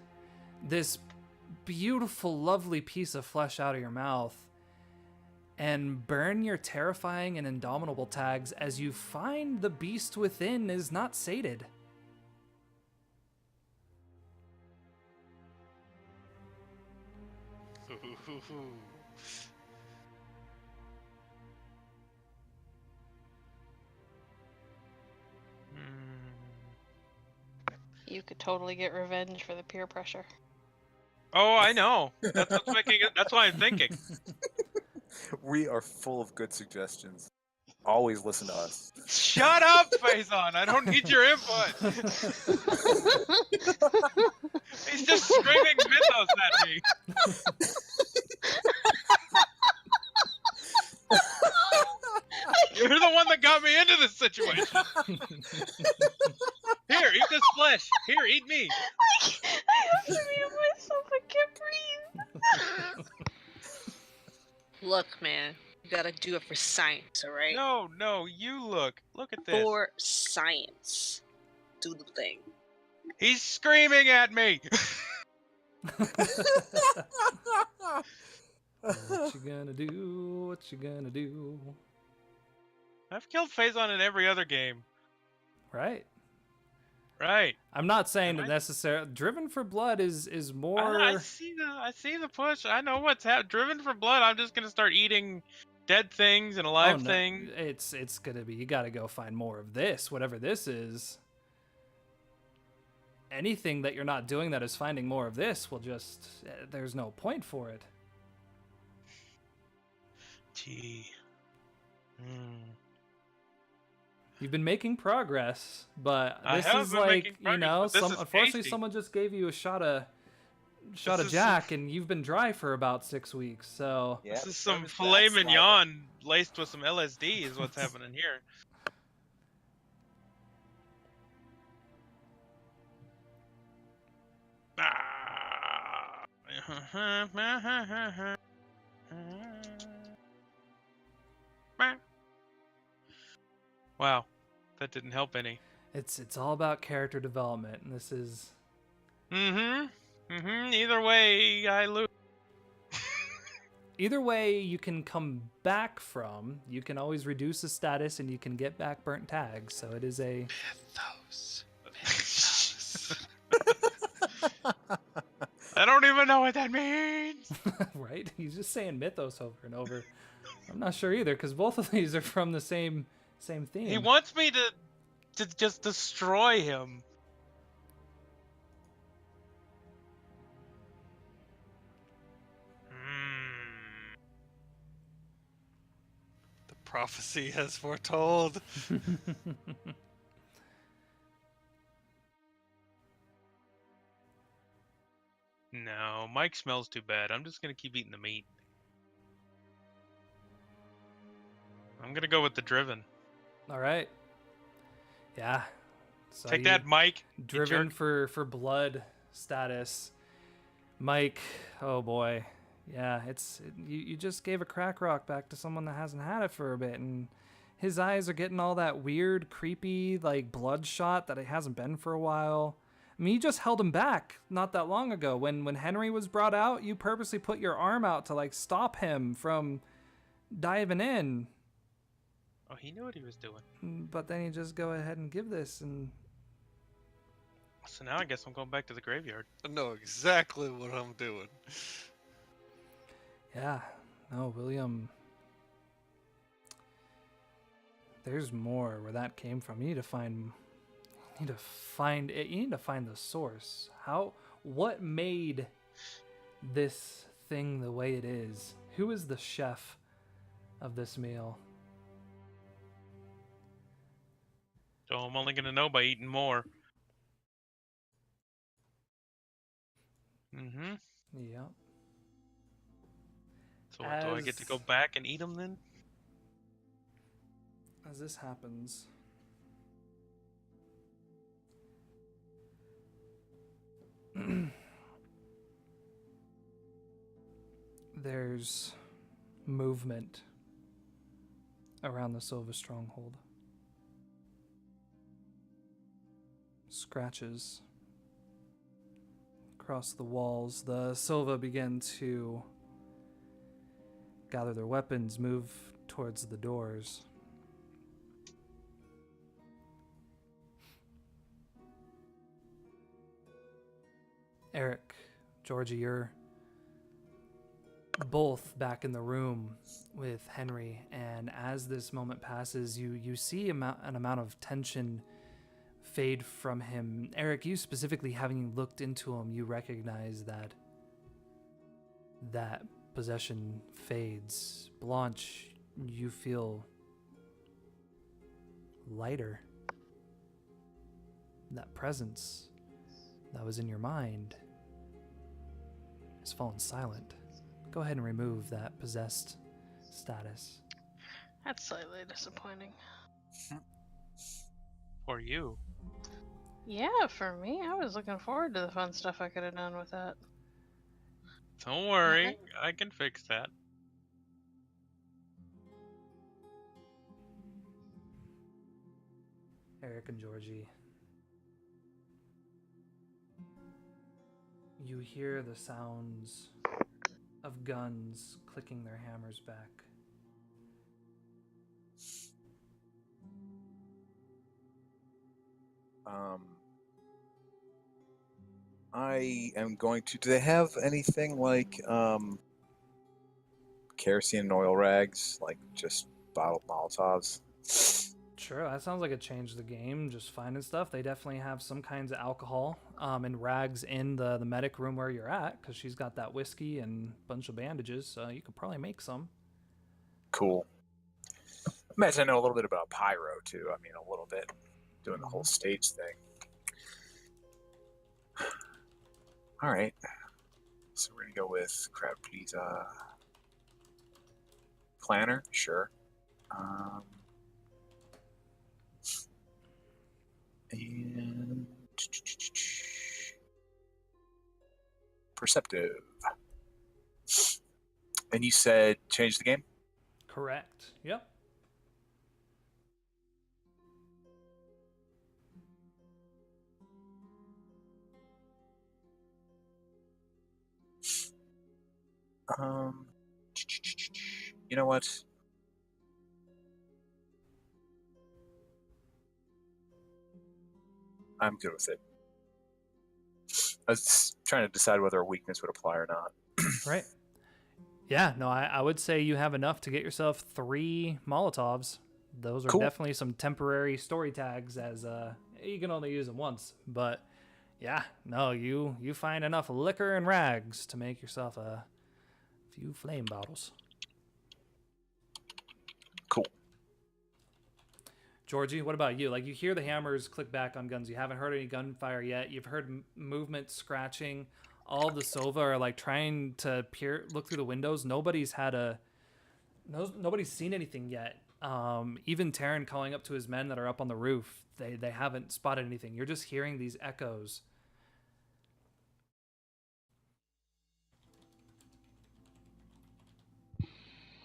S1: this beautiful, lovely piece of flesh out of your mouth and burn your terrifying and indomitable tags as you find the beast within is not sated.
S7: You could totally get revenge for the peer pressure.
S4: Oh, I know. That's what's making it. That's why I'm thinking.
S2: We are full of good suggestions. Always listen to us.
S4: Shut up, Faison. I don't need your input. He's just screaming mythos at me. You're the one that got me into this situation. Here, eat this flesh. Here, eat me.
S7: I have to mute myself. I can't breathe.
S3: Look, man, you gotta do it for science, all right?
S4: No, you look. Look at this.
S3: For science, do the thing.
S4: He's screaming at me.
S1: What you gonna do? What you gonna do?
S4: I've killed Faison in every other game.
S1: Right.
S4: Right.
S1: I'm not saying that necessarily. Driven for blood is more.
S4: I see the push. I know what's happening. Driven for blood. I'm just gonna start eating dead things and alive things.
S1: It's gonna be. You gotta go find more of this, whatever this is. Anything that you're not doing that is finding more of this will just. There's no point for it.
S4: Gee.
S1: You've been making progress, but
S4: I
S1: this
S4: have
S1: is
S4: been
S1: like,
S4: making
S1: you know,
S4: progress, but this is
S1: unfortunately
S4: tasty.
S1: someone just gave you a shot of
S4: is
S1: Jack, and you've been dry for about 6 weeks. So
S2: Yeah,
S4: This is some
S2: that's
S4: filet
S2: like-
S4: mignon laced with some LSD is what's happening here. Wow, that didn't help any.
S1: it's all about character development, and this is.
S4: Either way, I lose.
S1: Either way, you can come back from. You can always reduce the status, and you can get back burnt tags. So it is a.
S5: Mythos.
S4: I don't even know what that means.
S1: Right? He's just saying mythos over and over. I'm not sure either, because both of these are from the same theme.
S4: He wants me to just destroy him.
S5: The prophecy has foretold.
S4: No, Mike smells too bad. I'm just gonna keep eating the meat. I'm gonna go with the driven.
S1: All right. Yeah. So
S4: Take
S1: you-
S4: that, Mike. you
S1: Driven
S4: jerk.
S1: for blood status. Mike, oh boy. Yeah, you just gave a crack rock back to someone that hasn't had it for a bit, and his eyes are getting all that weird, creepy, like bloodshot that it hasn't been for a while. I mean, you just held him back not that long ago. When Henry was brought out, you purposely put your arm out to like stop him from diving in.
S4: Oh, he knew what he was doing.
S1: But then you just go ahead and give this, and
S4: So now I guess I'm going back to the graveyard.
S5: I know exactly what I'm doing.
S1: yeah, no, William. There's more where that came from. You need to find it. You need to find the source. What made this thing the way it is? Who is the chef of this meal?
S4: So I'm only gonna know by eating more. Mm-hmm.
S1: Yep.
S4: So what, do I get to go back and eat them then?
S1: As this happens, there's movement around the Sova stronghold. Scratches across the walls. The Sova begin to gather their weapons, move towards the doors. Eric, Georgie, you're both back in the room with Henry, and as this moment passes, you see an amount of tension fade from him. Eric, you specifically, having looked into him, you recognize that possession fades. Blanche, you feel lighter. That presence that was in your mind has fallen silent. Go ahead and remove that possessed status.
S7: That's slightly disappointing.
S4: For you.
S7: Yeah, for me, I was looking forward to the fun stuff I could have done with that.
S4: Don't worry, I can fix that.
S1: Eric and Georgie, you hear the sounds of guns clicking their hammers back.
S2: I am going to. Do they have anything like kerosene and oil rags, like just bottled Molotovs?
S1: Sure, that sounds like it changed the game, just finding stuff. They definitely have some kinds of alcohol and rags in the medic room where you're at, because she's got that whiskey and a bunch of bandages, so you could probably make some.
S2: Cool. Imagine I know a little bit about pyro, too. I mean, a little bit. Doing the whole stage thing. All right. So we're going to go with crowd please. Planner, sure. And perceptive. And you said change the game?
S1: Correct. Yep.
S2: You know what? I'm good with it. was trying to decide whether a weakness would apply or not.
S1: Right. Yeah, no, I would say you have enough to get yourself 3 Molotovs. Those are
S2: Cool.
S1: definitely some temporary story tags, as you can only use them once. But yeah, no, you find enough liquor and rags to make yourself a few flame bottles.
S2: Cool.
S1: Georgie, what about you? Like, you hear the hammers click back on guns. You haven't heard any gunfire yet. You've heard movement, scratching. All of the Sova are like trying to look through the windows. Nobody's seen anything yet. Even Terran calling up to his men that are up on the roof. They haven't spotted anything. You're just hearing these echoes.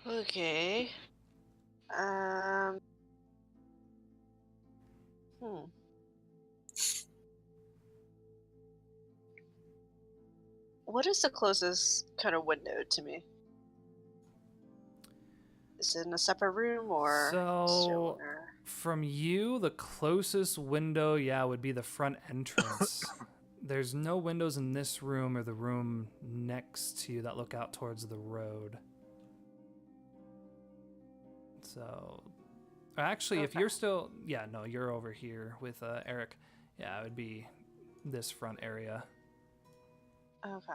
S3: Okay. What is the closest kind of window to me? Is it in a separate room or?
S1: So, from you, the closest window, would be the front entrance. There's no windows in this room or the room next to you that look out towards the road. So, actually, if you're still, you're over here with Eric. Yeah, it would be this front area.
S3: Okay.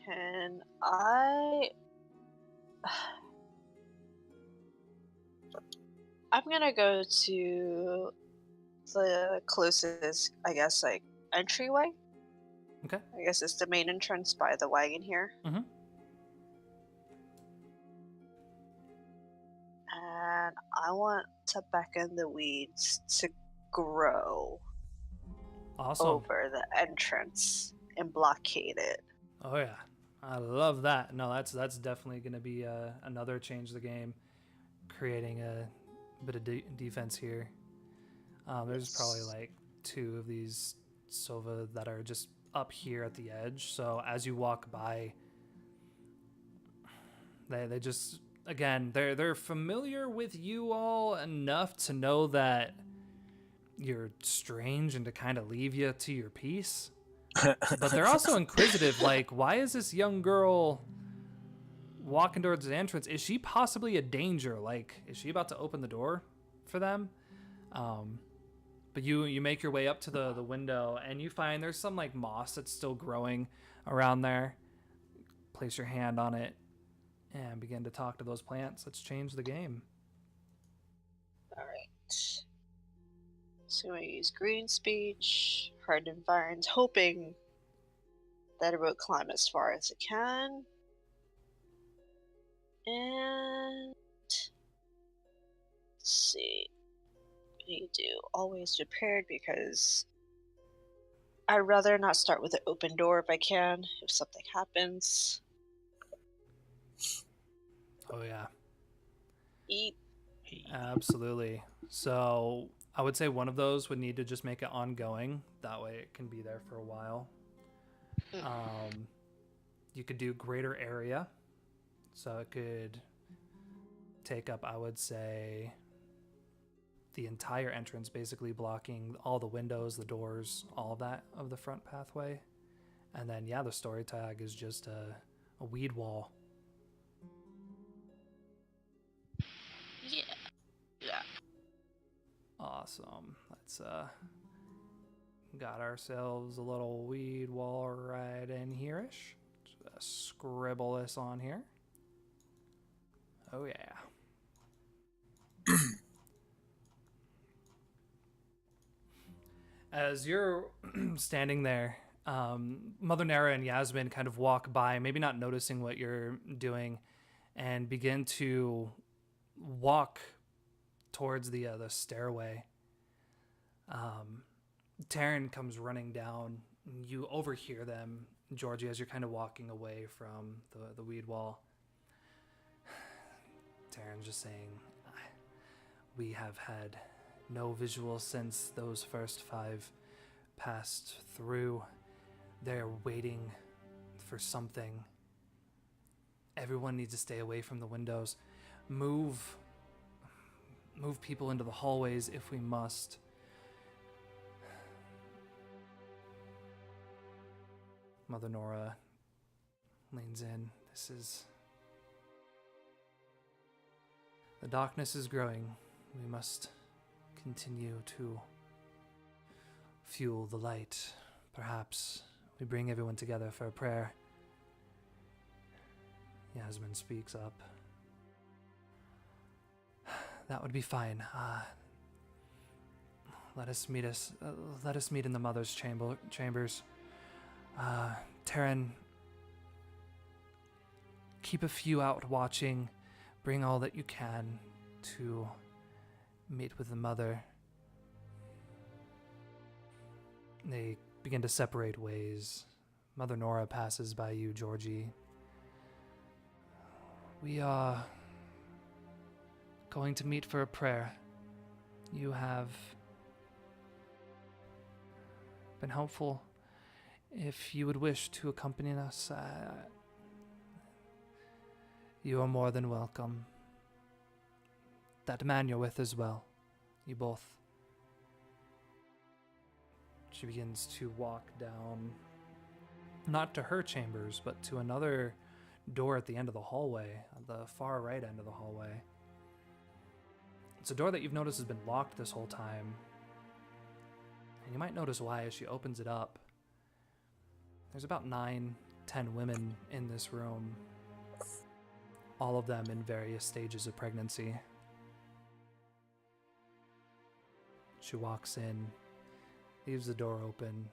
S3: Can I? I'm gonna go to the closest, I guess, like entryway.
S1: Okay.
S3: I guess it's the main entrance by the wagon here.
S1: Mm-hmm.
S3: And I want to beckon the weeds to grow
S1: Awesome.
S3: over the entrance and blockade it.
S1: Oh yeah, I love that. No, that's definitely going to be another change of the game, creating a bit of defense here. There's probably like 2 of these Sova that are just up here at the edge. So as you walk by, they just, again, they're familiar with you all enough to know that you're strange and to kind of leave you to your peace. But they're also inquisitive. Like, why is this young girl walking towards the entrance? Is she possibly a danger? Like, is she about to open the door for them? But you make your way up to the window, and you find there's some like moss that's still growing around there. Place your hand on it and begin to talk to those plants. Let's change the game.
S3: All right. So I use green speech, hard environs, hoping that it will climb as far as it can. And let's see. You do always prepared, because I'd rather not start with an open door if I can, if something happens.
S1: Oh yeah.
S3: Eat.
S1: Absolutely. So I would say one of those would need to just make it ongoing. That way it can be there for a while. You could do greater area. So it could take up, I would say, the entire entrance, basically blocking all the windows, the doors, all of that of the front pathway. And then, the story tag is just a weed wall.
S3: Yeah.
S1: Awesome. Let's got ourselves a little weed wall right in here-ish. Just scribble this on here. Oh yeah. As you're standing there, Mother Nara and Yasmin kind of walk by, maybe not noticing what you're doing, and begin to walk towards the stairway. Taryn comes running down. You overhear them, Georgie, as you're kind of walking away from the weed wall. Taryn's just saying, we have had no visual since those first 5 passed through. They're waiting for something. Everyone needs to stay away from the windows. Move people into the hallways if we must. Mother Nora leans in. The darkness is growing. We must continue to fuel the light. Perhaps we bring everyone together for a prayer. Yasmin speaks up. That would be fine. Let us meet in the mother's chambers. Terran, keep a few out watching. Bring all that you can to meet with the mother. They begin to separate ways. Mother Nora passes by you, Georgie. We are going to meet for a prayer. You have been helpful. If you would wish to accompany us, you are more than welcome. That man you're with as well. You both. She begins to walk down, not to her chambers, but to another door at the end of the hallway, at the far right end of the hallway. It's a door that you've noticed has been locked this whole time. And you might notice why as she opens it up. There's about 9-10 women in this room, all of them in various stages of pregnancy. She walks in, leaves the door open,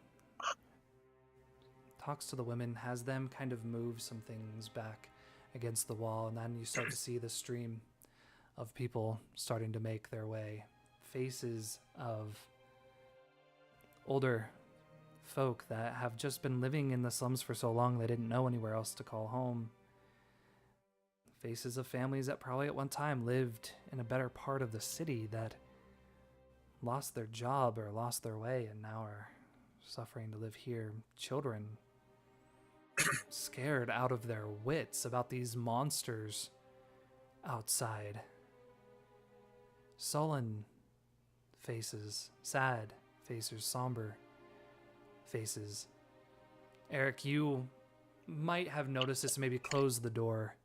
S1: talks to the women, has them kind of move some things back against the wall, and then you start to see the stream of people starting to make their way. Faces of older folk that have just been living in the slums for so long they didn't know anywhere else to call home. Faces of families that probably at one time lived in a better part of the city that lost their job or lost their way and now are suffering to live here. Children scared out of their wits about these monsters outside. Sullen faces, sad faces, somber faces. Eric, you might have noticed this, maybe close the door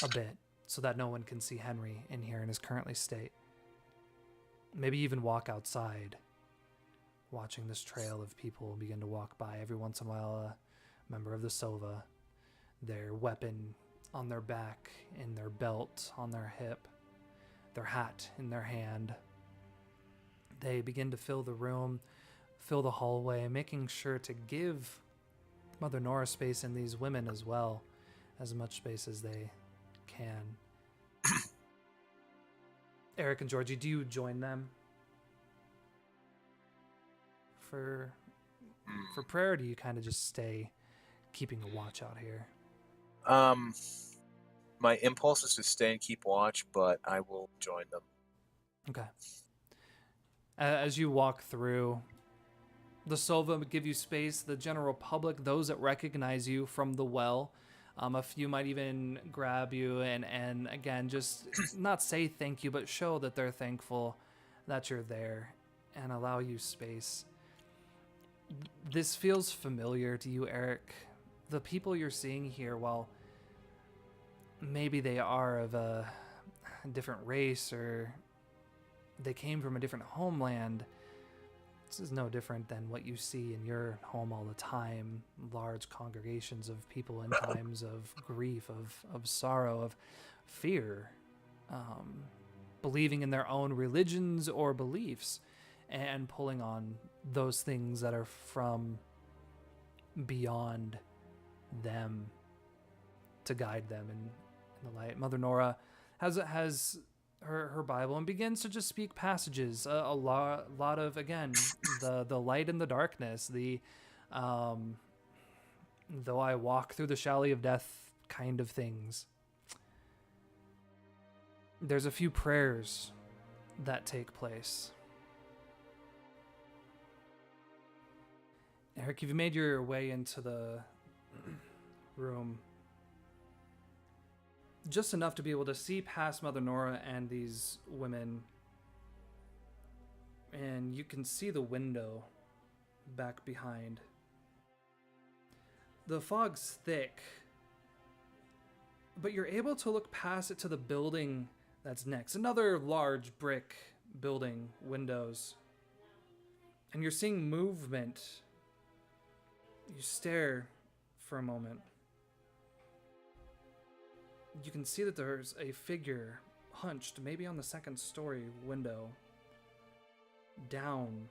S1: a bit so that no one can see Henry in here in his currently state. Maybe even walk outside, watching this trail of people begin to walk by. Every once in a while, a member of the Sova, their weapon on their back, in their belt on their hip, their hat in their hand. They begin to fill the room, fill the hallway, making sure to give Mother Nora space and these women as well, as much space as they can. Eric and Georgie, do you join them for prayer, or do you kind of just stay keeping a watch out here?
S2: My impulse is to stay and keep watch, but I will join them.
S1: Okay. As you walk through, the Sova give you space, the general public, those that recognize you from the well, a few might even grab you and again, just not say thank you, but show that they're thankful that you're there and allow you space. This feels familiar to you, Eric. The people you're seeing here, while maybe they are of a different race or they came from a different homeland, this is no different than what you see in your home all the time. Large congregations of people in times of grief, of sorrow, of fear, believing in their own religions or beliefs and pulling on those things that are from beyond them to guide them in the light. Mother Nora has her Bible and begins to just speak passages, a lot of, again, the light and the darkness, the though I walk through the valley of death kind of things. There's a few prayers that take place. Eric, you've made your way into the room just enough to be able to see past Mother Nora and these women, and you can see the window back behind. The fog's thick, but you're able to look past it to the building that's next. Another large brick building, windows. And you're seeing movement. You stare for a moment. You can see that there's a figure hunched, maybe on the second story window, down,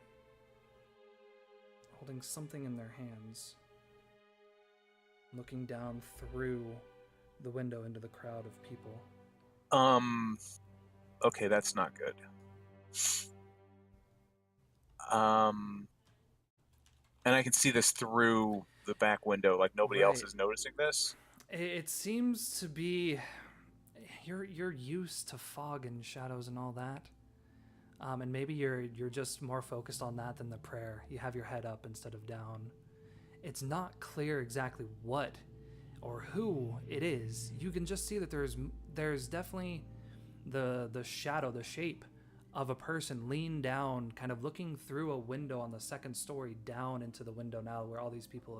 S1: holding something in their hands, looking down through the window into the crowd of people.
S2: Okay, that's not good. And I can see this through the back window, like nobody else
S1: Right.
S2: is noticing this.
S1: It seems to be you're used to fog and shadows and all that, and maybe you're just more focused on that than the prayer. You have your head up instead of down. It's not clear exactly what or who it is. You can just see that there's definitely the shadow, the shape of a person leaned down, kind of looking through a window on the second story down into the window now where all these people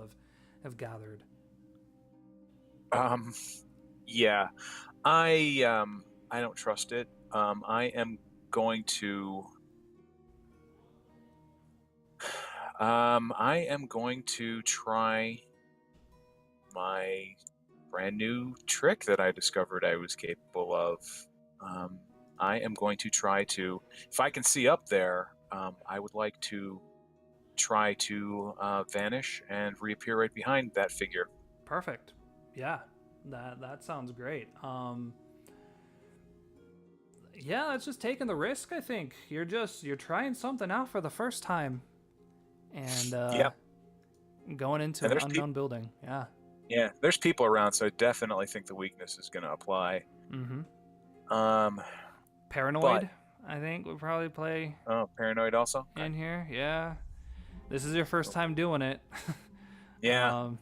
S1: have gathered.
S2: Yeah, I don't trust it. I am going to try my brand new trick that I discovered I was capable of. I am going to try to, if I can see up there, I would like to try to vanish and reappear right behind that figure.
S1: Perfect. Yeah, that sounds great. Yeah, it's just taking the risk. I think you're trying something out for the first time, and
S2: Yep.
S1: going into
S2: And
S1: an
S2: there's
S1: unknown building. Yeah.
S2: Yeah, there's people around, so I definitely think the weakness is going to apply.
S1: Mm-hmm. Paranoid, I think, would probably play
S2: Paranoid also?
S1: in here. Yeah. This is your first time doing it.
S2: Yeah.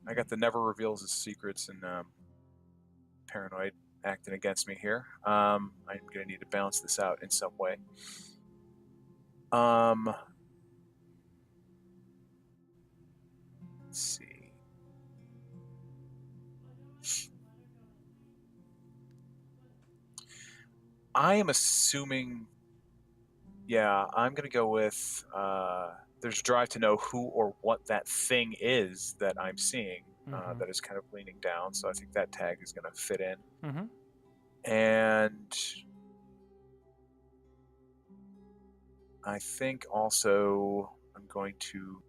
S2: I got the never reveals his secrets and Paranoid acting against me here. I'm going to need to balance this out in some way. Let's see. I am assuming, yeah, I'm going to go with there's a drive to know who or what that thing is that I'm seeing that is kind of leaning down. So I think that tag is going to fit in.
S1: Mm-hmm.
S2: And I think also I'm going to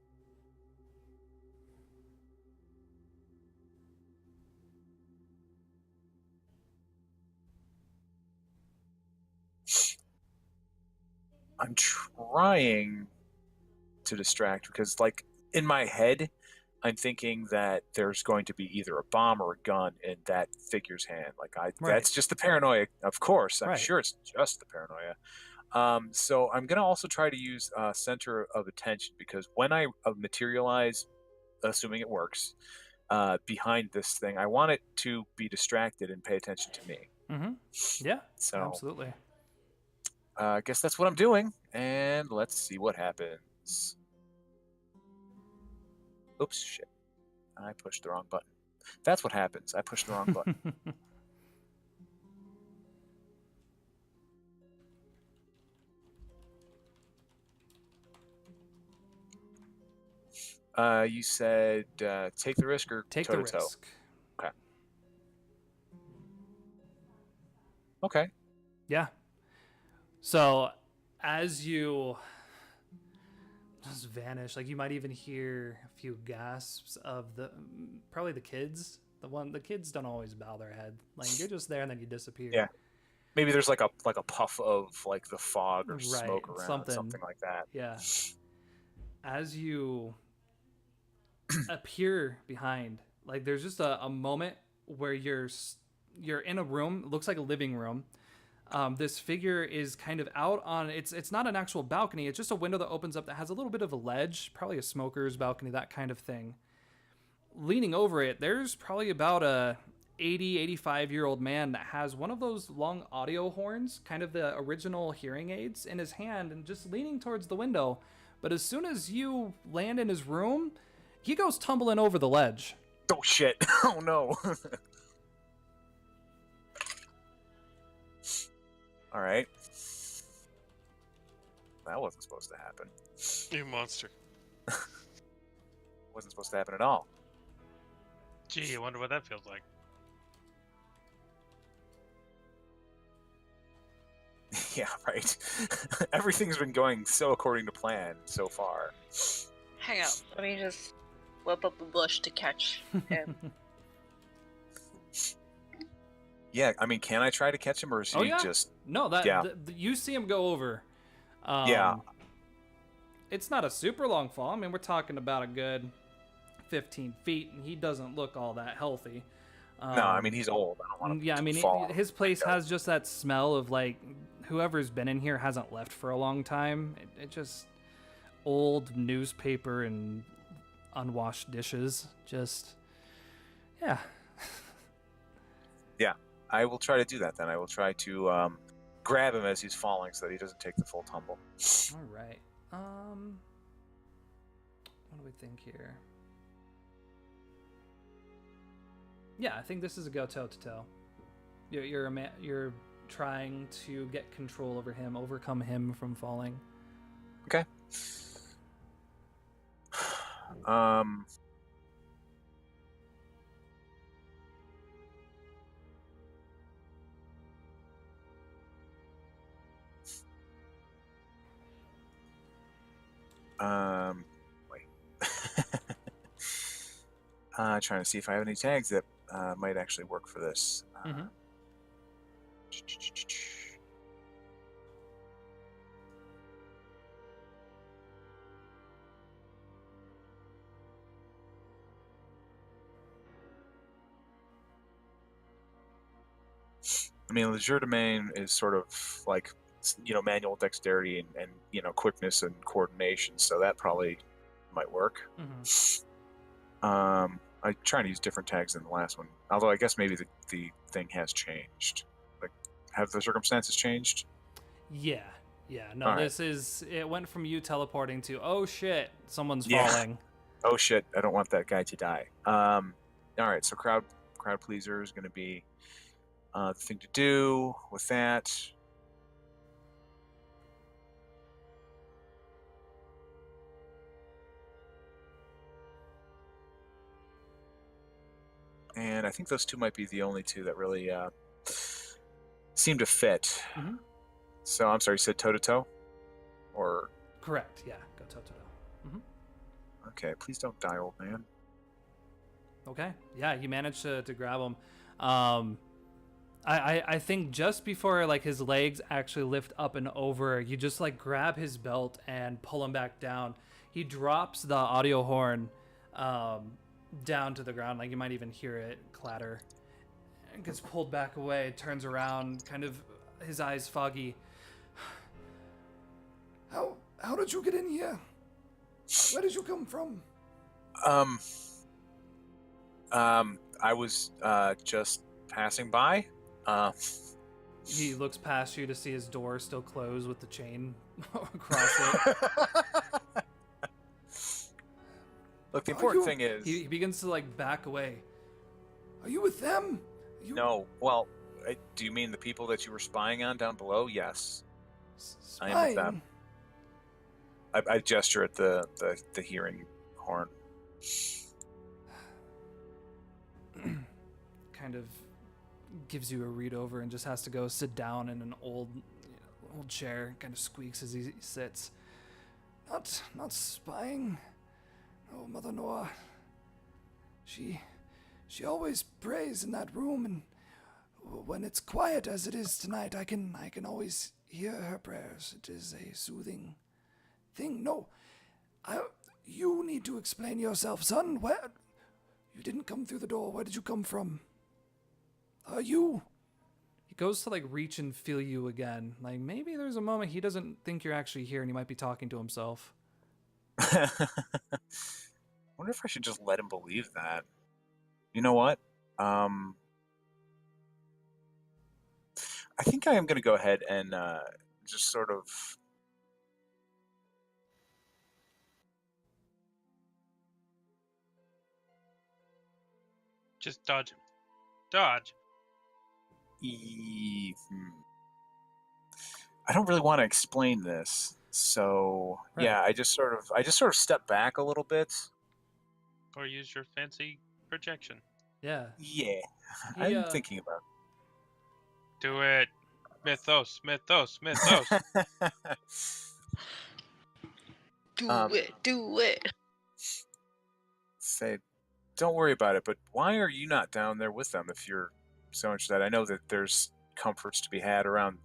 S2: I'm trying to distract because, like, in my head, I'm thinking that there's going to be either a bomb or a gun in that figure's hand. Like, that's just the paranoia, of course. I'm sure it's just the paranoia. So I'm gonna also try to use center of attention because when I materialize, assuming it works, behind this thing, I want it to be distracted and pay attention to me.
S1: Mm-hmm. Yeah.
S2: So
S1: absolutely.
S2: I guess that's what I'm doing, and let's see what happens. Oops, shit. I pushed the wrong button. That's what happens. I pushed the wrong button. You said take the risk or
S1: take
S2: toe-to-toe?
S1: the risk.
S2: Okay. Okay.
S1: Yeah. So as you just vanish, like you might even hear a few gasps of probably the kids. The kids don't always bow their head. Like you're just there and then you disappear.
S2: Yeah. Maybe there's like a puff of like the fog or smoke around, something like that.
S1: Yeah. As you appear behind, like there's just a moment where you're in a room, it looks like a living room. This figure is kind of out on, it's not an actual balcony, it's just a window that opens up that has a little bit of a ledge, probably a smoker's balcony, that kind of thing. Leaning over it, there's probably about a 85-year-old man that has one of those long audio horns, kind of the original hearing aids, in his hand and just leaning towards the window. But as soon as you land in his room, he goes tumbling over the ledge.
S2: Oh, shit. Oh, no. All right. That wasn't supposed to happen.
S5: You monster.
S2: Wasn't supposed to happen at all.
S4: Gee, I wonder what that feels like.
S2: Yeah, right. Everything's been going so according to plan so far.
S3: Hang on, let me just whip up a bush to catch him.
S2: Yeah, I mean, can I try to catch him, or is he just...
S1: No, that
S2: Yeah.
S1: You see him go over.
S2: Yeah.
S1: It's not a super long fall. I mean, we're talking about a good 15 feet, and he doesn't look all that healthy.
S2: No, I mean, he's old. I don't want him
S1: Yeah, I mean,
S2: to fall.
S1: his place has just that smell of, like, whoever's been in here hasn't left for a long time. It just... old newspaper and unwashed dishes. Just... yeah.
S2: Yeah, I will try to do that then. I will try to grab him as he's falling so that he doesn't take the full tumble.
S1: All right. What do we think here? Yeah, I think this is a go toe-to-toe. You're trying to get control over him, overcome him from falling.
S2: Okay. Wait. Trying to see if I have any tags that might actually work for this.
S1: Mm-hmm.
S2: I mean, legerdemain is sort of like, manual dexterity and quickness and coordination, so that probably might work.
S1: Mm-hmm.
S2: I'm trying to use different tags than the last one, although I guess maybe the thing has changed. Like, have the circumstances changed?
S1: Yeah. No,
S2: All right.
S1: this is... it went from you teleporting to, oh shit, someone's
S2: Yeah.
S1: falling.
S2: Oh shit, I don't want that guy to die. All right, so crowd pleaser is going to be the thing to do with that. And I think those two might be the only two that really seem to fit.
S1: Mm-hmm.
S2: So I'm sorry, you said toe-to-toe? Or...
S1: Correct, yeah. Go toe-to-toe. Mm-hmm.
S2: Okay, please don't die, old man.
S1: Okay, yeah, you managed to grab him. I think just before, like, his legs actually lift up and over, you just, like, grab his belt and pull him back down. He drops the audio horn down to the ground. Like, you might even hear it clatter. And gets pulled back away, turns around, kind of his eyes foggy. How did you get in here? Where did you come from?
S2: I was just passing by.
S1: He looks past you to see his door still closed with the chain across it.
S2: Look, the important thing is...
S1: He begins to, like, back away. Are you with them?
S2: No. Well, do you mean the people that you were spying on down below? Yes.
S1: Spying?
S2: I am with them. I gesture at the hearing horn.
S1: Kind of gives you a read over and just has to go sit down in an old chair. Kind of squeaks as he sits. Not spying. Oh, Mother Noah. She always prays in that room, and when it's quiet as it is tonight, I can always hear her prayers. It is a soothing thing. No, you need to explain yourself, son. Where you didn't come through the door? Where did you come from? You goes to like reach and feel you again. Like maybe there's a moment he doesn't think you're actually here and he might be talking to himself.
S2: Wonder if I should just let him believe that. You know what? I think I am going to go ahead and just sort of.
S4: Just dodge him. Dodge.
S2: I don't really want to explain this, so
S1: Right.
S2: yeah, I just sort of step back a little bit.
S4: Or use your fancy projection.
S1: Yeah.
S2: Yeah,
S1: He,
S2: I'm thinking about.
S4: Do it. Mythos. Mythos. Mythos.
S3: Do it.
S2: Say, don't worry about it. But why are you not down there with them if you're so interested? I know that there's comforts to be had around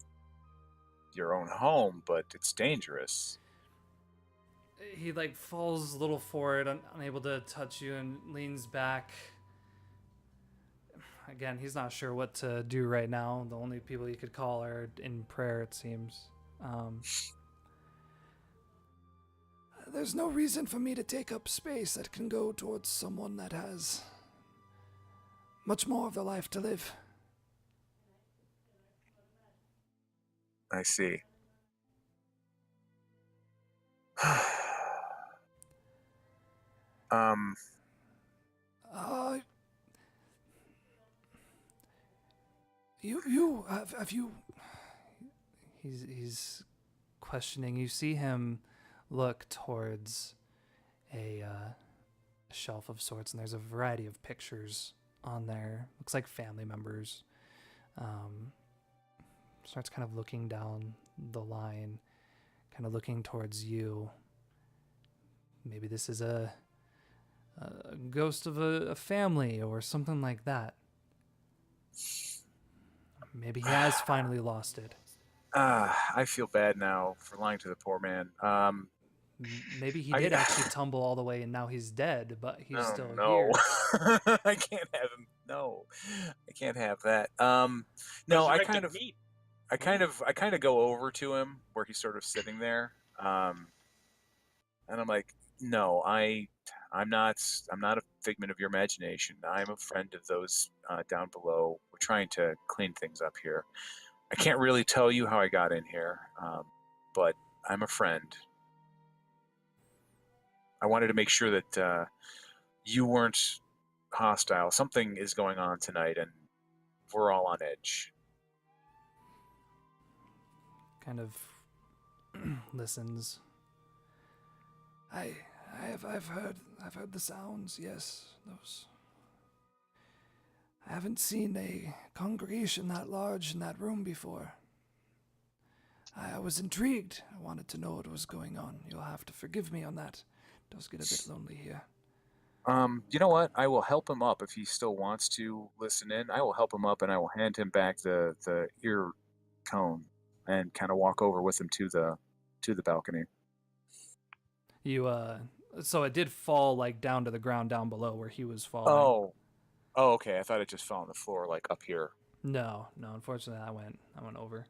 S2: your own home, but it's dangerous.
S1: He like falls a little forward, unable to touch you, and leans back. Again, he's not sure what to do right now. The only people he could call are in prayer, it seems. There's no reason for me to take up space that can go towards someone that has much more of a life to live.
S2: I see.
S1: You have you? He's questioning. You see him look towards a shelf of sorts, and there's a variety of pictures on there. Looks like family members. Starts kind of looking down the line, kind of looking towards you. Maybe this is a ghost of a family or something like that. Maybe he has finally lost it.
S2: I feel bad now for lying to the poor man.
S1: Maybe he did actually tumble all the way and now he's dead, but he's still
S2: no.
S1: here.
S2: I can't have him. No, I can't have that. No, I kind of go over to him where he's sort of sitting there, and I'm like, no, I'm not a figment of your imagination. I'm a friend of those down below. We're trying to clean things up here. I can't really tell you how I got in here, but I'm a friend. I wanted to make sure that you weren't hostile. Something is going on tonight, and we're all on edge.
S1: Kind of listens. I've heard the sounds. Yes, those. I haven't seen a congregation that large in that room before. I was intrigued. I wanted to know what was going on. You'll have to forgive me on that. It does get a bit lonely here.
S2: You know what? I will help him up if he still wants to listen in. I will help him up, and I will hand him back the ear cone and kind of walk over with him to the balcony.
S1: You so it did fall like down to the ground down below where he was falling.
S2: Oh, okay. I thought it just fell on the floor, like up here.
S1: No. Unfortunately, I went over.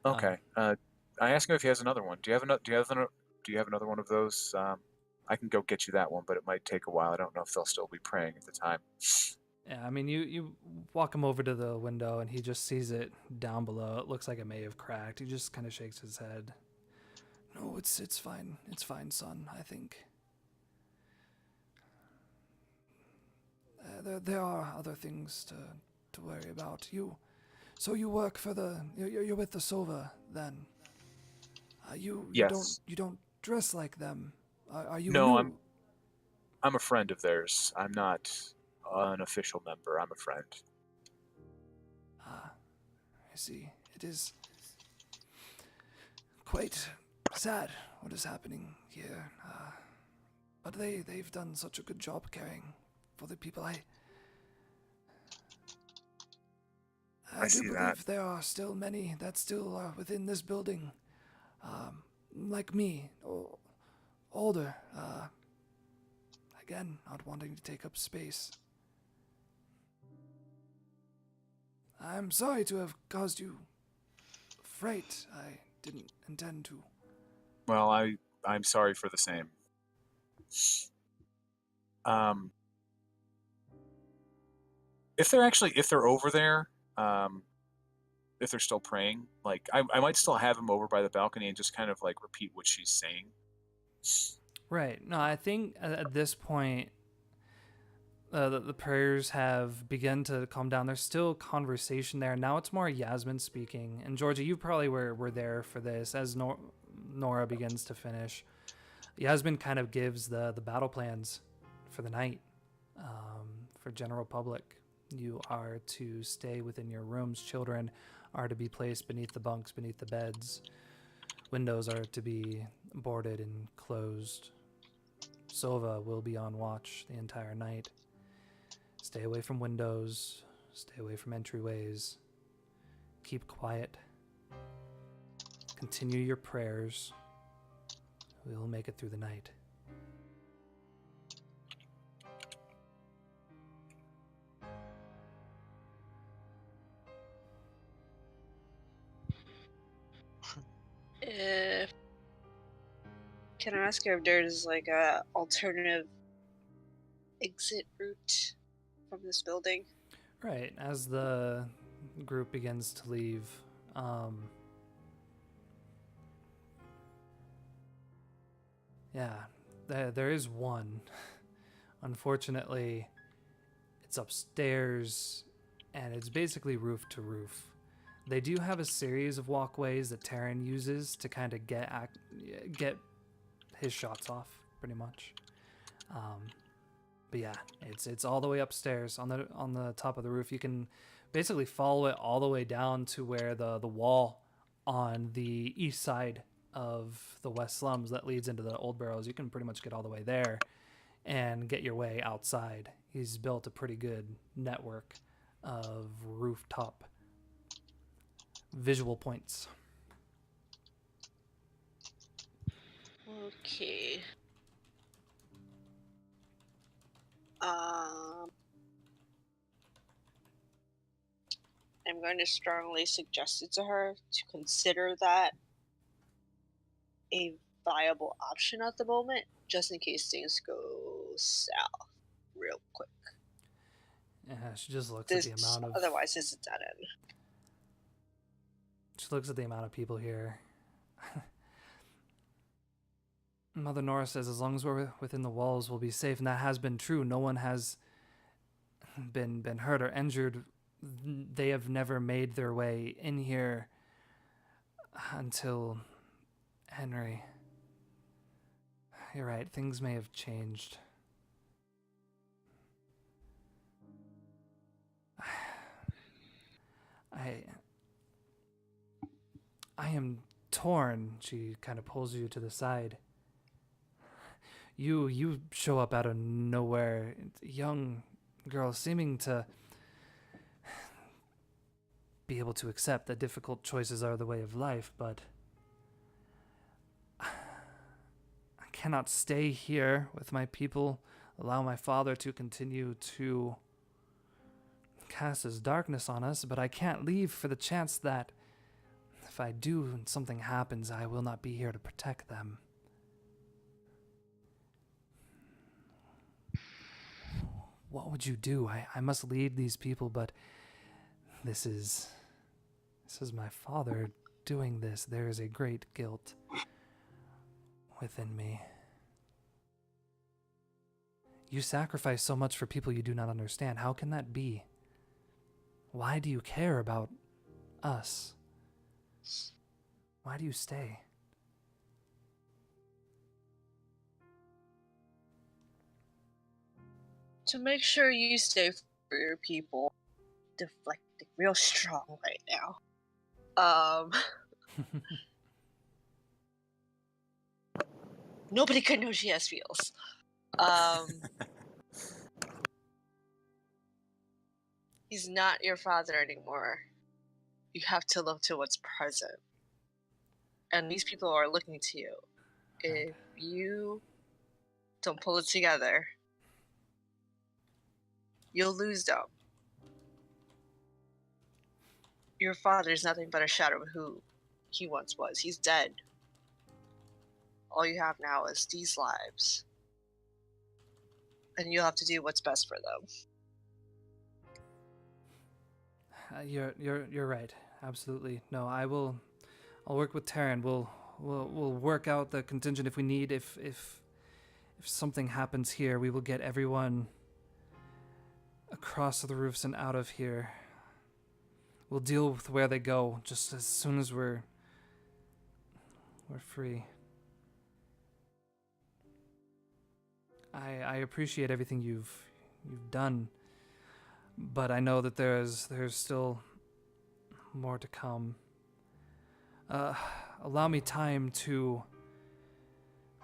S2: Okay. I asked him if he has another one. Do you have another one of those? I can go get you that one, but it might take a while. I don't know if they'll still be praying at the time.
S1: Yeah, I mean, you walk him over to the window, and he just sees it down below. It looks like it may have cracked. He just kind of shakes his head. No, it's fine. It's fine, son, I think. There are other things to worry about. So you work for you're with the Sova, then?
S2: Yes.
S1: You don't dress like them. Are you
S2: No,
S1: new?
S2: I'm a friend of theirs. I'm not an official member. I'm a friend.
S1: I see. It is quite sad what is happening here. But they've done such a good job caring for the people. I do
S2: see
S1: believe
S2: that.
S1: there are still many that still are within this building, like me, or older. Again, not wanting to take up space. I'm sorry to have caused you fright. I didn't intend to.
S2: Well, I'm sorry for the same. If they're over there, if they're still praying, like I might still have him over by the balcony and just kind of like repeat what she's saying.
S1: Right. No, I think at this point, the prayers have begun to calm down. There's still conversation there. Now it's more Yasmin speaking. And Georgie, you probably were there for this as Nora begins to finish. Yasmin kind of gives the battle plans for the night for general public. You are to stay within your rooms. Children are to be placed beneath the bunks, beneath the beds. Windows are to be boarded and closed. Sova will be on watch the entire night. Stay away from windows. Stay away from entryways. Keep quiet. Continue your prayers. We will make it through the night.
S3: If can I ask if there's like a alternative exit route from this building?
S1: Right, as the group begins to leave, there is one. Unfortunately, it's upstairs, and it's basically roof to roof. They do have a series of walkways that Terran uses to kind of get his shots off, pretty much. But yeah, it's all the way upstairs on the top of the roof. You can basically follow it all the way down to where the wall on the east side of the West Slums that leads into the Old Barrows. You can pretty much get all the way there and get your way outside. He's built a pretty good network of rooftop visual points.
S3: Okay. I'm going to strongly suggest it to her to consider that a viable option at the moment, just in case things go south real quick.
S1: Yeah, she just looks at the amount of...
S3: Otherwise, it's a dead end.
S1: She looks at the amount of people here. Mother Nora says as long as we're within the walls, we'll be safe, and that has been true. No one has been hurt or injured. They have never made their way in here until Henry. You're right, things may have changed. I am torn. She kind of pulls you to the side. You show up out of nowhere, young girl seeming to be able to accept that difficult choices are the way of life, but I cannot stay here with my people, allow my father to continue to cast his darkness on us, but I can't leave for the chance that if I do and something happens, I will not be here to protect them. What would you do? I must lead these people, but this is my father doing this. There is a great guilt within me. You sacrifice so much for people you do not understand. How can that be? Why do you care about us? Why do you stay?
S3: To make sure you stay for your people. Deflecting real strong right now. Nobody could know she has feels. He's not your father anymore. You have to look to what's present. And these people are looking to you. If you don't pull it together, you'll lose them. Your father is nothing but a shadow of who he once was. He's dead. All you have now is these lives. And you'll have to do what's best for them.
S1: You're right. Absolutely. No, I'll work with Taryn. We'll work out the contingent if we need. If something happens here, we will get everyone across the roofs and out of here. We'll deal with where they go just as soon as we're free. I appreciate everything you've done, but I know that there's still more to come. Allow me time to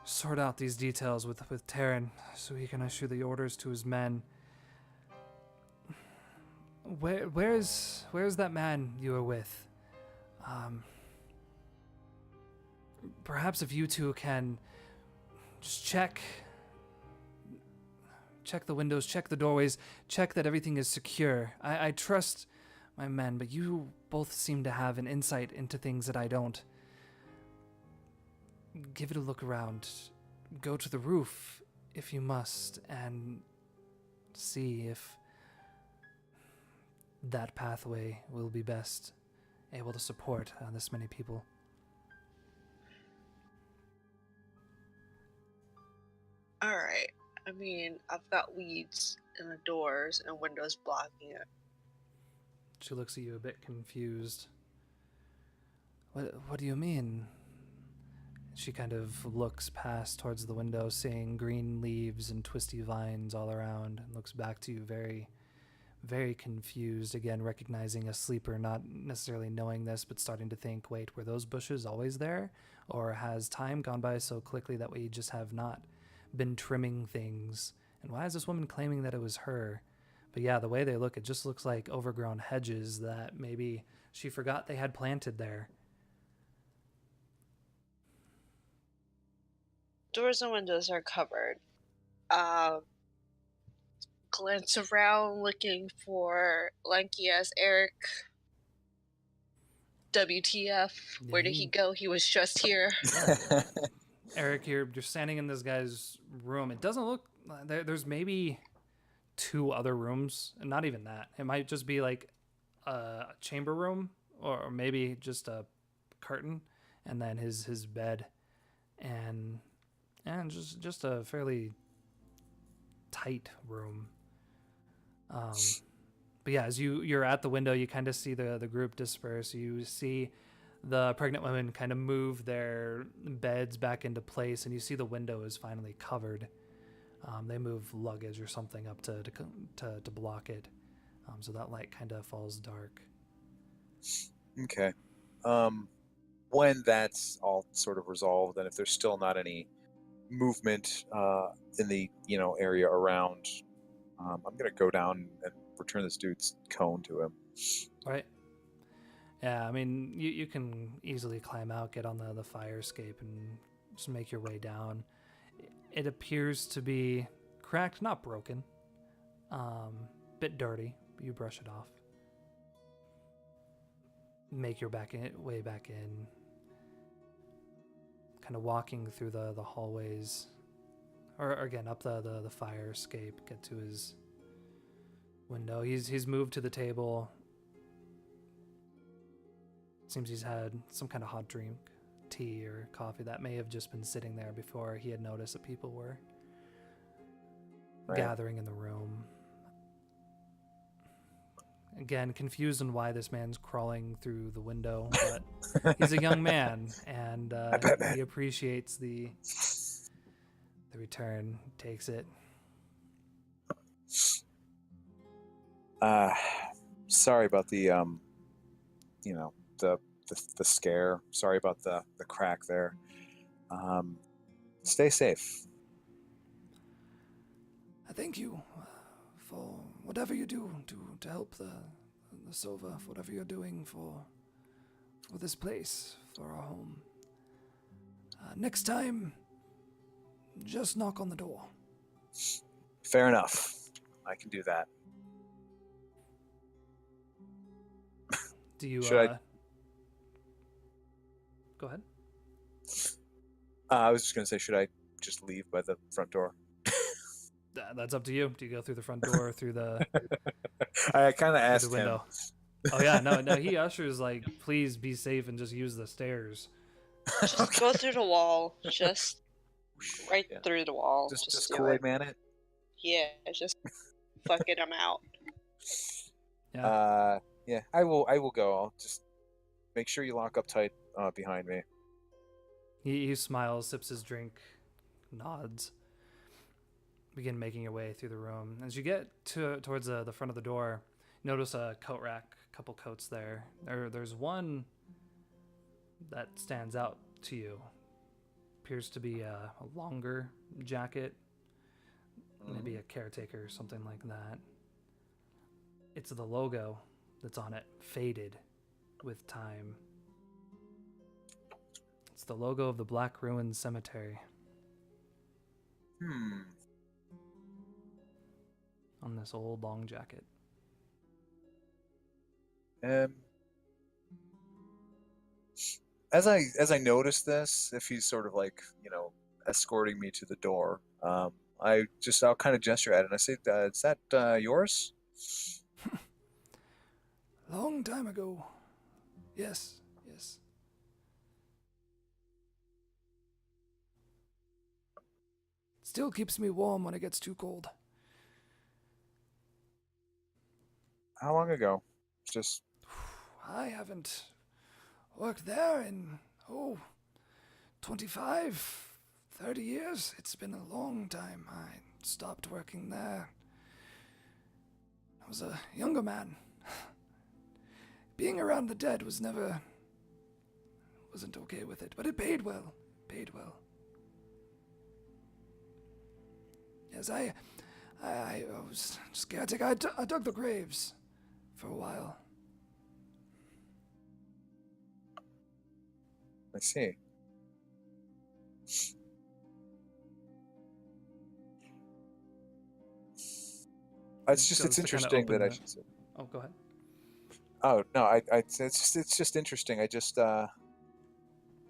S1: sort out these details with Taryn so he can issue the orders to his men. Where's that man you were with? Perhaps if you two can just check the windows, check the doorways, check that everything is secure. I trust my men, but you both seem to have an insight into things that I don't. Give it a look around. Go to the roof if you must, and see if that pathway will be best able to support this many people.
S3: Alright. I mean, I've got weeds in the doors and windows blocking it.
S1: She looks at you a bit confused. What do you mean? She kind of looks past towards the window, seeing green leaves and twisty vines all around, and looks back to you very, very confused, again recognizing a sleeper, not necessarily knowing this, but starting to think, wait, were those bushes always there? Or has time gone by so quickly that we just have not been trimming things? And why is this woman claiming that it was her? But yeah, the way they look, it just looks like overgrown hedges that maybe she forgot they had planted there.
S3: Doors and windows are covered. Glance around looking for lanky ass Eric. WTF? Where did he go? He was just here.
S1: Eric, you're standing in this guy's room. It doesn't look... There's maybe 2 other rooms, and not even that. It might just be like a chamber room, or maybe just a curtain, and then his bed, and just a fairly tight room. But yeah, as you're at the window, you kind of see the group disperse. You see the pregnant women kind of move their beds back into place, and you see the window is finally covered. They move luggage or something up to block it, so that light kind of falls dark.
S2: Okay. When that's all sort of resolved, and if there's still not any movement in the area around, I'm gonna go down and return this dude's cone to him.
S1: Right. Yeah, I mean, you can easily climb out, get on the fire escape, and just make your way down. It appears to be cracked, not broken. Bit dirty, but you brush it off. Make your way back in. Kind of walking through the hallways, or again up the fire escape. Get to his window. He's moved to the table. Seems he's had some kind of hot drink, tea or coffee that may have just been sitting there before he had noticed that people were gathering in the room. Again, confused on why this man's crawling through the window, but he's a young man, and he appreciates the return. Takes it.
S2: Sorry about the the scare. Sorry about the crack there. Stay safe.
S1: Thank you for whatever you do to help the Sova, for whatever you're doing for this place, for our home. Next time, just knock on the door.
S2: Fair enough. I can do that.
S1: Do you?
S2: Should I-
S1: Go ahead.
S2: I was just gonna say, should I just leave by the front door?
S1: That's up to you. Do you go through the front door or through the
S2: I kind of
S1: through
S2: asked
S1: the
S2: him.
S1: window? Oh yeah, no. He ushers like, please be safe and just use the stairs.
S3: Just go through the wall. Just right
S2: Yeah.
S3: through the wall.
S2: Just
S3: do
S2: Kool-Aid
S3: it.
S2: man it.
S3: Yeah, just fucking them out.
S1: Yeah.
S2: Yeah, I will go. I'll just make sure you lock up tight behind me.
S1: He smiles, sips his drink, nods. Begin making your way through the room. As you get towards the front of the door, you notice a coat rack, a couple coats there. There's one that stands out to you. Appears to be a longer jacket, maybe a caretaker or something like that. It's the logo that's on it, faded with time. It's the logo of the Black Ruins Cemetery on this old long jacket.
S2: As I notice this, if he's sort of like, escorting me to the door, I'll kind of gesture at it and I say, "Is that yours?"
S1: Long time ago. Yes. Still keeps me warm when it gets too cold.
S2: How long ago? Just
S1: I haven't worked there in, 25, 30 years. It's been a long time. I stopped working there. I was a younger man. Being around the dead wasn't okay with it, but it paid well. Yes, I was just caretaker. I dug the graves for a while.
S2: I see. It's interesting that I should say.
S1: Oh, go ahead.
S2: Oh no, it's just interesting. I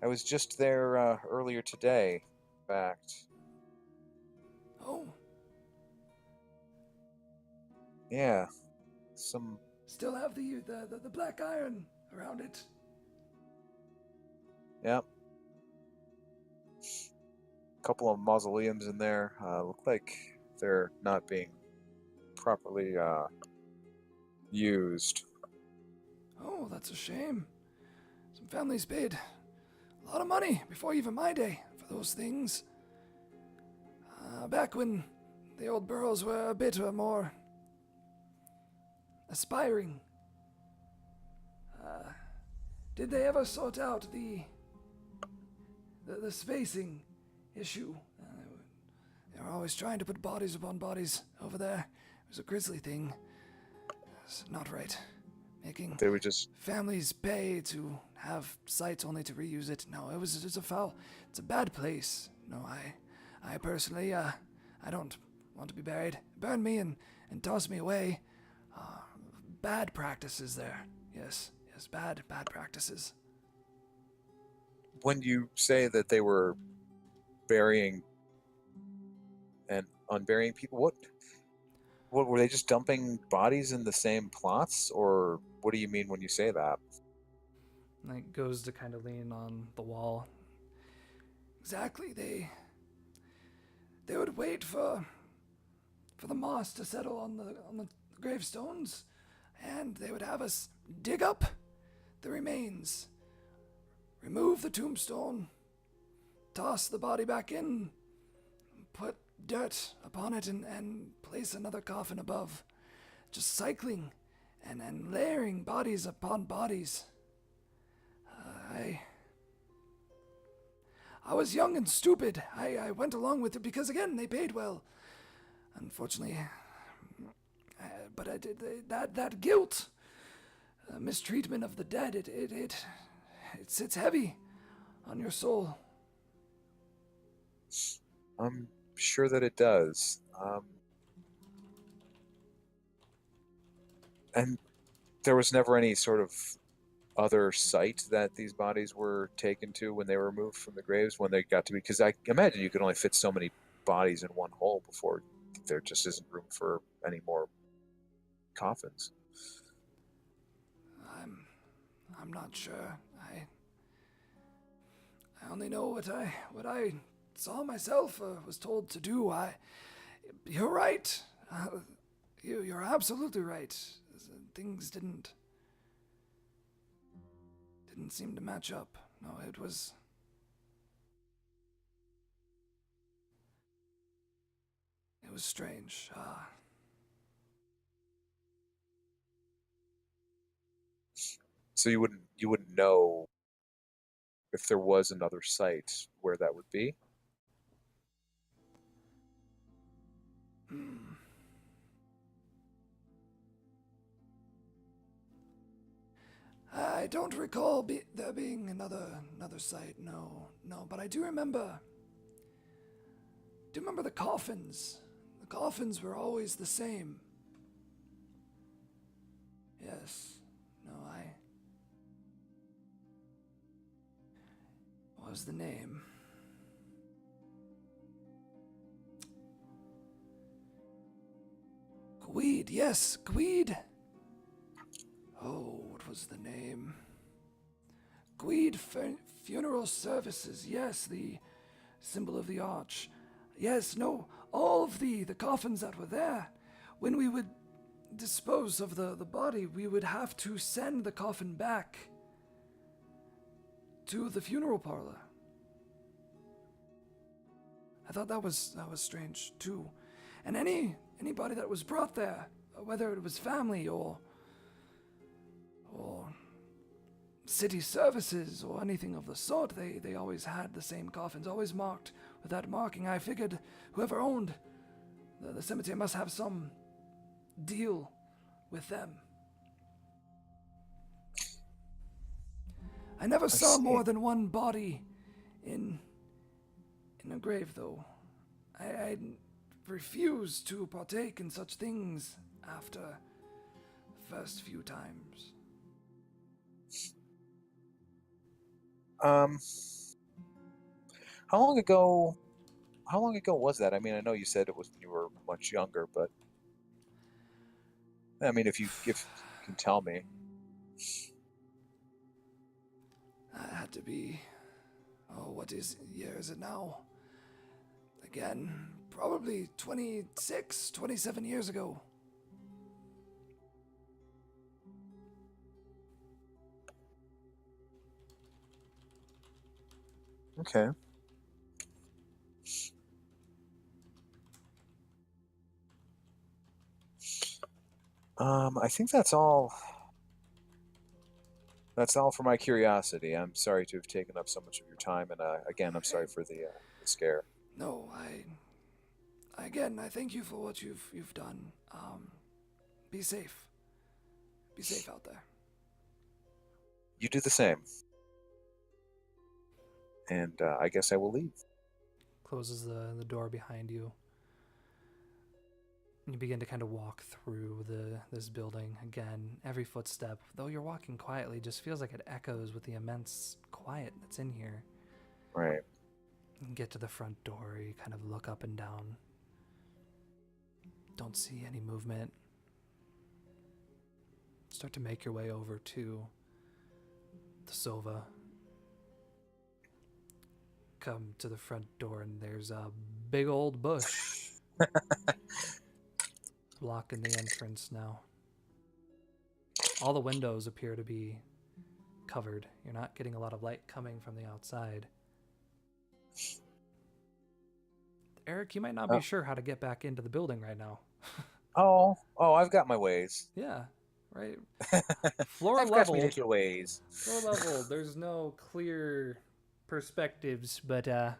S2: was just there earlier today, in fact.
S1: Oh,
S2: Yeah, some.
S1: still have the black iron around it.
S2: Yep. Couple of mausoleums in there. Look like they're not being properly used.
S1: Oh, that's a shame. Some families paid a lot of money before even my day for those things. Back when the old boroughs were a bit more aspiring. Did they ever sort out the spacing issue? They were always trying to put bodies upon bodies over there. It was a grisly thing. It's not right. Making
S2: They would just.
S1: families pay to have sites only to reuse it. No, it's a foul. It's a bad place. No, I personally, I don't want to be buried. Burn me and toss me away. Bad practices there. Yes, bad practices.
S2: When you say that they were burying and unburying people, what were they just dumping bodies in the same plots, or what do you mean when you say that?
S1: And it goes to kind of lean on the wall. Exactly, they would wait for the moss to settle on the gravestones, and they would have us dig up the remains, remove the tombstone, toss the body back in, put dirt upon it, and place another coffin above. Just cycling and layering bodies upon bodies. I was young and stupid. I went along with it because, again, they paid well. Unfortunately, but I did that guilt, mistreatment of the dead. It sits heavy on your soul.
S2: I'm sure that it does. And there was never any sort of other site that these bodies were taken to when they were removed from the graves, when they got to be? Because I imagine you could only fit so many bodies in one hole before there just isn't room for any more coffins.
S1: I'm not sure. I only know what I saw myself, was told to do. You're right. You're absolutely right. Things didn't seem to match up. No, it was strange.
S2: So you wouldn't know if there was another site where that would be?
S1: I don't recall there being another site. No, but I do remember the coffins. The coffins were always the same. Yes. No, what was the name? Gweed, yes, Gweed. Oh, what was the name? Gweed Funeral Services, yes, the symbol of the arch. Yes, no, all of the coffins that were there, when we would dispose of the body, we would have to send the coffin back to the funeral parlor. I thought that was strange too. And anybody that was brought there, whether it was family or city services or anything of the sort, they always had the same coffins, always marked with that marking. I figured whoever owned the cemetery must have some deal with them. I never saw more than one body in a grave, though. I refused to partake in such things after the first few times.
S2: How long ago was that? I mean, I know you said it was when you were much younger, but I mean, if you can tell me.
S1: That had to be, what year is it now? Again, probably 26, 27 years ago.
S2: Okay. I think that's all. That's all for my curiosity. I'm sorry to have taken up so much of your time, and again, I'm sorry for the scare.
S1: No, I thank you for what you've done. Be safe. Be safe out there.
S2: You do the same. And I guess I will leave.
S1: Closes the door behind you. You begin to kind of walk through this building again. Every footstep, though you're walking quietly, just feels like it echoes with the immense quiet that's in here.
S2: Right.
S1: You get to the front door, you kind of look up and down. Don't see any movement. Start to make your way over to the Sova. Come to the front door and there's a big old bush blocking the entrance now. All the windows appear to be covered. You're not getting a lot of light coming from the outside. Eric, you might not be sure how to get back into the building right now.
S2: Oh, I've got my ways.
S1: Yeah, right. Floor
S2: I've got
S1: level.
S2: my little ways.
S1: Floor level. There's no clear perspectives, but yeah.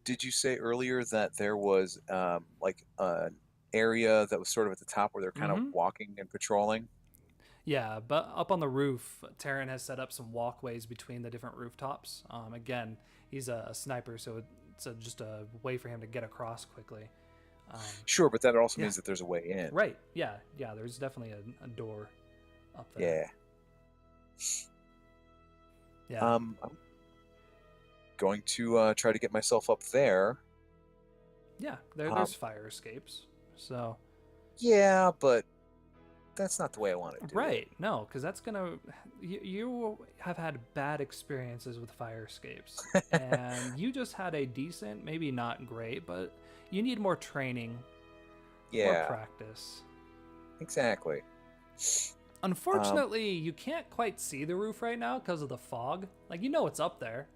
S2: Did you say earlier that there was like an area that was sort of at the top where they're kind of walking and patrolling?
S1: Yeah, but up on the roof, Taryn has set up some walkways between the different rooftops. Again, he's a sniper, so it's just a way for him to get across quickly.
S2: Sure, but that also
S1: Yeah.
S2: means that there's a way in.
S1: Right, yeah, there's definitely a door up there. Yeah.
S2: I'm going to try to get myself up there.
S1: Yeah, there's fire escapes. So.
S2: Yeah, but that's not the way I want to do
S1: Right, no, because that's gonna. You have had bad experiences with fire escapes, and you just had a decent, maybe not great, but you need more training, more
S2: Yeah,
S1: practice.
S2: exactly.
S1: Unfortunately, you can't quite see the roof right now because of the fog. Like, you know it's up there.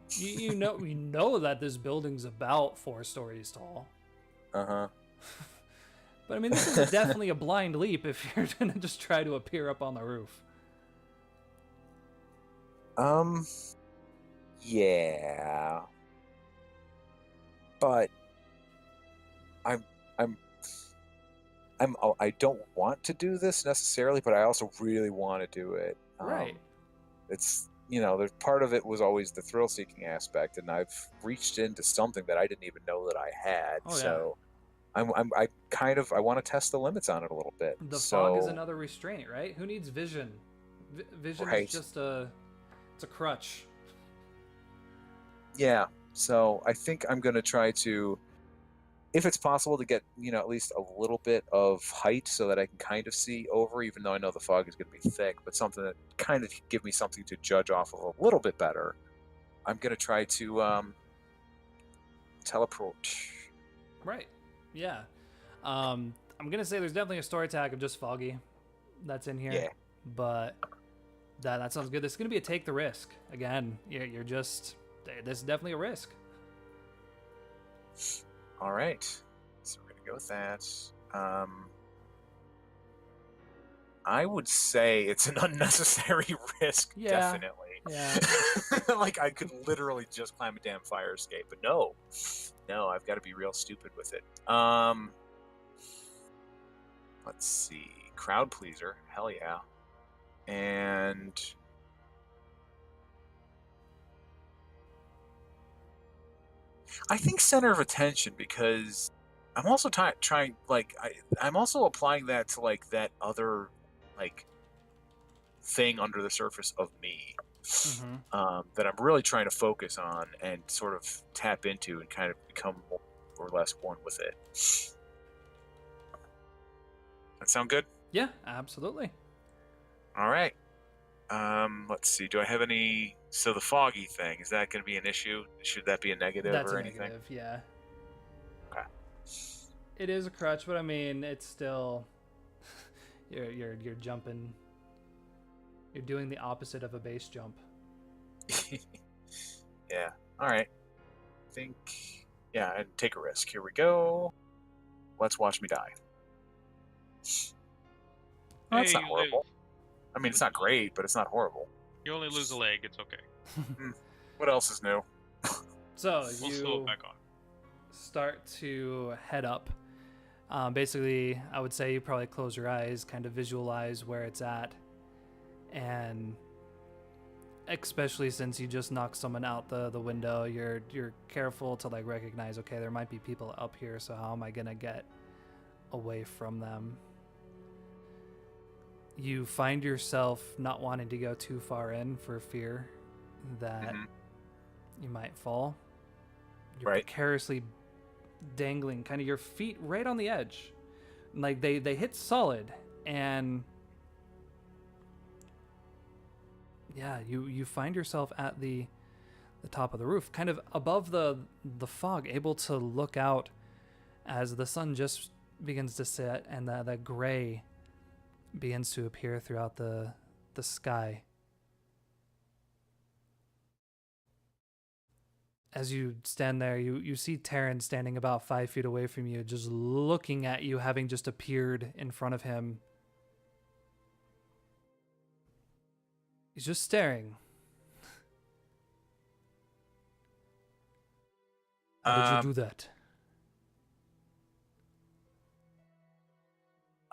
S1: You know that this building's about 4 stories tall.
S2: Uh-huh.
S1: But I mean, this is definitely a blind leap if you're gonna just try to appear up on the roof.
S2: Yeah. But I don't want to do this necessarily, but I also really want to do it.
S1: Right.
S2: It's, there's part of it was always the thrill-seeking aspect, and I've reached into something that I didn't even know that I had.
S1: Oh, yeah.
S2: So I want to test the limits on it a little bit.
S1: The fog is another restraint, right? Who needs vision? Vision
S2: Right.
S1: is just it's a crutch.
S2: Yeah. So I think I'm going to try to, if it's possible, to get, at least a little bit of height so that I can kind of see over, even though I know the fog is going to be thick, but something that kind of give me something to judge off of a little bit better. I'm going to try to teleport.
S1: Right. Yeah. I'm gonna say there's definitely a story tag of just foggy that's in here.
S2: Yeah.
S1: But that sounds good. This is gonna be a take the risk. Again, you're just this is definitely a risk.
S2: All right. So we're going to go with that. I would say it's an unnecessary risk,
S1: Yeah.
S2: definitely.
S1: Yeah.
S2: Like, I could literally just climb a damn fire escape, but no, I've got to be real stupid with it. Let's see. Crowd pleaser. Hell yeah. And I think center of attention, because I'm also trying, like, I'm also applying that to, like, that other, like, thing under the surface of me. That I'm really trying to focus on and sort of tap into and kind of become more or less one with it. That sound good?
S1: Yeah, absolutely.
S2: All right. Let's see. Do I have any? So the foggy thing, is that going to be an issue? Should that be a negative
S1: That's
S2: or
S1: a
S2: anything?
S1: negative, yeah.
S2: Okay.
S1: It is a crutch, but I mean, it's still you're jumping. You're doing the opposite of a base jump.
S2: Yeah. All right. I think. Yeah, and take a risk. Here we go. Let's watch me die. Well, that's
S4: Hey,
S2: not
S4: you
S2: horrible.
S4: live.
S2: I mean, it's not great, but it's not horrible.
S4: You only lose a leg. It's okay.
S2: What else is new?
S1: So
S4: We'll sew
S1: you
S4: it back on.
S1: start to head up. Basically, I would say you probably close your eyes, kind of visualize where it's at, and especially since you just knocked someone out the window, you're careful to like recognize, okay, there might be people up here, so how am I gonna get away from them? You find yourself not wanting to go too far in for fear that you might fall. You're
S2: Right.
S1: precariously dangling, kind of your feet right on the edge. Like they hit solid, and yeah, you find yourself at the top of the roof, kind of above the fog, able to look out as the sun just begins to set and the gray begins to appear throughout the sky. As you stand there, you see Taryn standing about 5 feet away from you, just looking at you, having just appeared in front of him. He's just staring. How did you do that?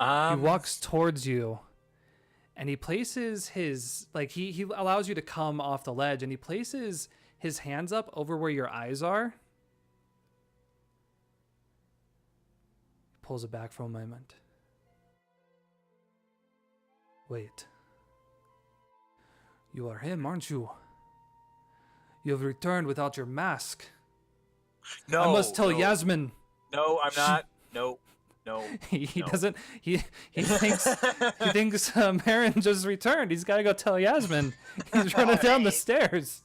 S1: He walks towards you, and he places his, like, he allows you to come off the ledge, and he places his hands up over where your eyes are. Pulls it back for a moment. Wait. You are him, aren't you? You have returned without your mask.
S2: No,
S1: I must tell
S2: no,
S1: Yasmin.
S2: No, I'm not. No.
S1: He
S2: No.
S1: doesn't. He thinks Marin just returned. He's got to go tell Yasmin. He's running down the stairs.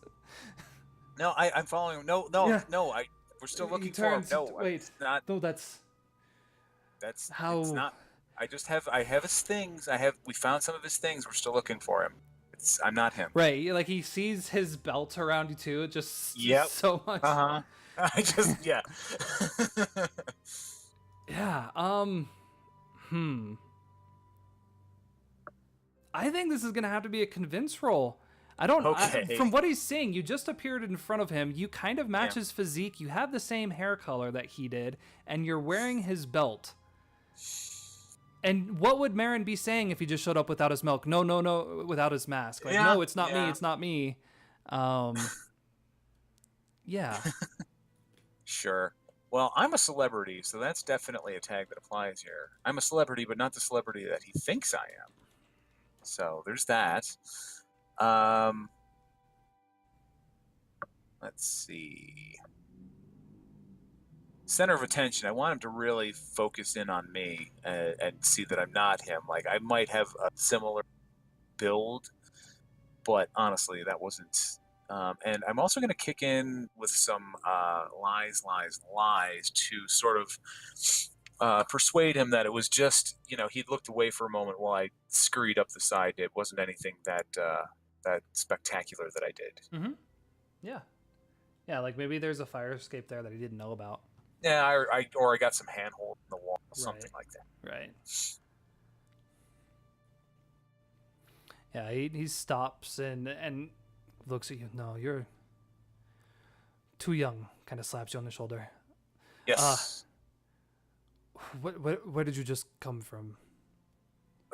S2: No, I'm following him. No.
S1: Yeah.
S2: We're still
S1: He
S2: looking for him.
S1: turns-
S2: No,
S1: wait.
S2: it's not.
S1: No, that's how.
S2: It's not. I have his things. We found some of his things. We're still looking for him. I'm not him.
S1: Right, like he sees his belt around you too. Just
S2: Yep.
S1: so much.
S2: Yeah.
S1: Yeah. I think this is gonna have to be a convince roll. I don't.
S2: Okay.
S1: From what he's saying, you just appeared in front of him. You kind of match his physique. You have the same hair color that he did, and you're wearing his belt. And what would Marin be saying if he just showed up without his milk? No, without his mask. Like, no, it's not me. It's not me. Yeah.
S2: Sure. Well, I'm a celebrity, so that's definitely a tag that applies here. I'm a celebrity, but not the celebrity that he thinks I am. So there's that. Let's see. Center of attention. I want him to really focus in on me and see that I'm not him. Like, I might have a similar build, but honestly, that wasn't. And I'm also going to kick in with some lies to sort of persuade him that it was just, he looked away for a moment while I scurried up the side. It wasn't anything that spectacular that I did.
S1: Mm-hmm. Yeah, like maybe there's a fire escape there that he didn't know about.
S2: Yeah, I got some handhold in the wall, something like that.
S1: Right. Yeah, he stops and looks at you. No, you're too young. Kind of slaps you on the shoulder.
S2: Yes.
S1: Where did you just come from?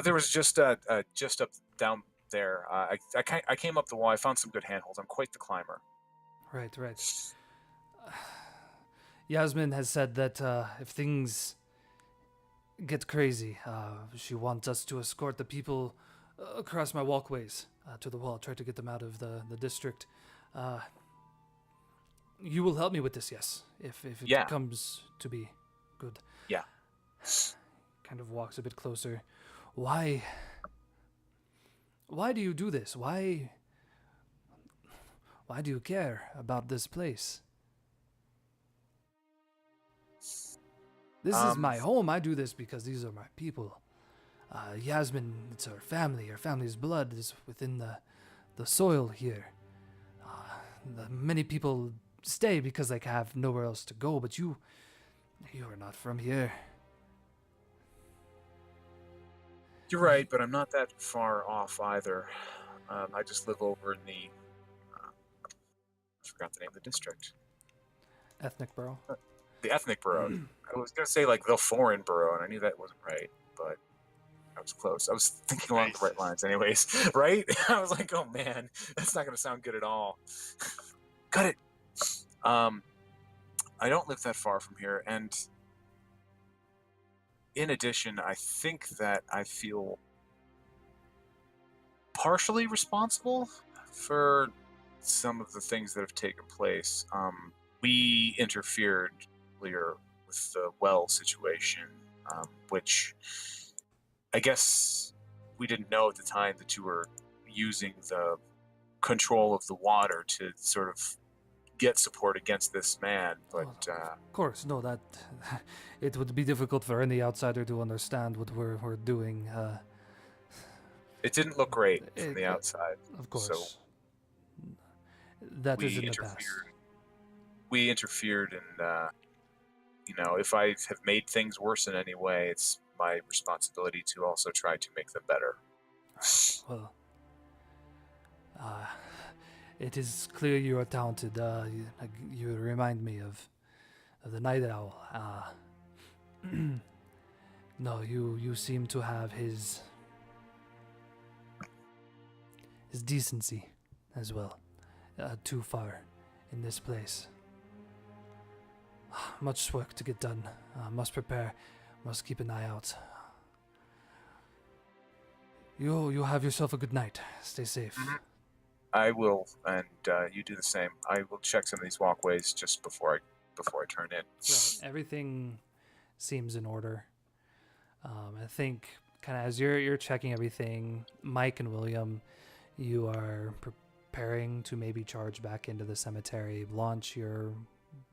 S2: There was just up down there. I came up the wall. I found some good handholds. I'm quite the climber.
S1: Right. Yasmin has said that if things get crazy, she wants us to escort the people across my walkways to the wall, try to get them out of the district. You will help me with this, yes, if it comes to be. Good.
S2: Yeah.
S1: Kind of walks a bit closer. Why do you do this? Why do you care about this place? This is my home. I do this because these are my people. Yasmin, it's her family. Her family's blood is within the soil here. Many people stay because they have nowhere else to go, but you are not from here.
S2: You're right, but I'm not that far off either. I just live over in the... I forgot the name of the district.
S1: Ethnic borough.
S2: The ethnic borough. I was going to say, like, the foreign borough, and I knew that wasn't right, but I was close. I was thinking along the right lines anyways, right? I was like, oh, man, that's not going to sound good at all. Cut it! I don't live that far from here, and in addition, I think that I feel partially responsible for some of the things that have taken place. We interfered earlier with the well situation, which I guess we didn't know at the time that you were using the control of the water to sort of get support against this man, but
S1: of course, no, that it would be difficult for any outsider to understand what we're doing.
S2: it didn't look great from the outside.
S1: Of course,
S2: so
S1: that is in the past.
S2: We interfered, and if I have made things worse in any way, it's my responsibility to also try to make them better.
S1: Well, it is clear you are talented. You remind me of the Night Owl. No, you seem to have his is decency as well. Too far in this place. Much work to get done. Must prepare. Must keep an eye out. You have yourself a good night. Stay safe.
S2: I will, and you do the same. I will check some of these walkways just before I turn in.
S1: Right. Everything seems in order. I think kind of as you're checking everything, Mike and William, you are preparing to maybe charge back into the cemetery. Blanche, you're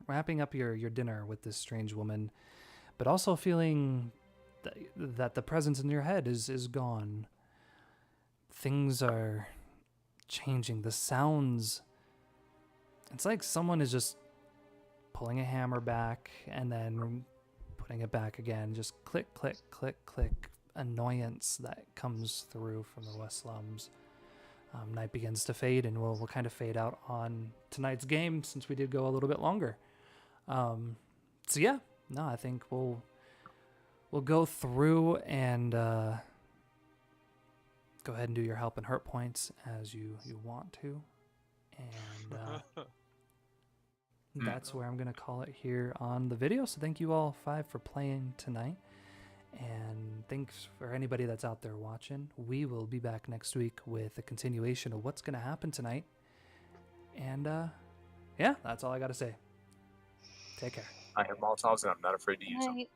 S1: wrapping up your dinner with this strange woman, but also feeling that the presence in your head is gone. Things are changing. The sounds, it's like someone is just pulling a hammer back and then putting it back again. Just click, click, click, click. Annoyance that comes through from the West Slums. Night begins to fade, and we'll kind of fade out on tonight's game since we did go a little bit longer. So yeah, no, I think we'll go through and go ahead and do your help and hurt points as you want to, and that's where I'm gonna call it here on the video. So thank you all 5 for playing tonight, and thanks for anybody that's out there watching. We will be back next week with a continuation of what's gonna happen tonight, and yeah, that's all I gotta say. Take care.
S2: I have Molotovs and I'm not afraid to use them.
S7: Night.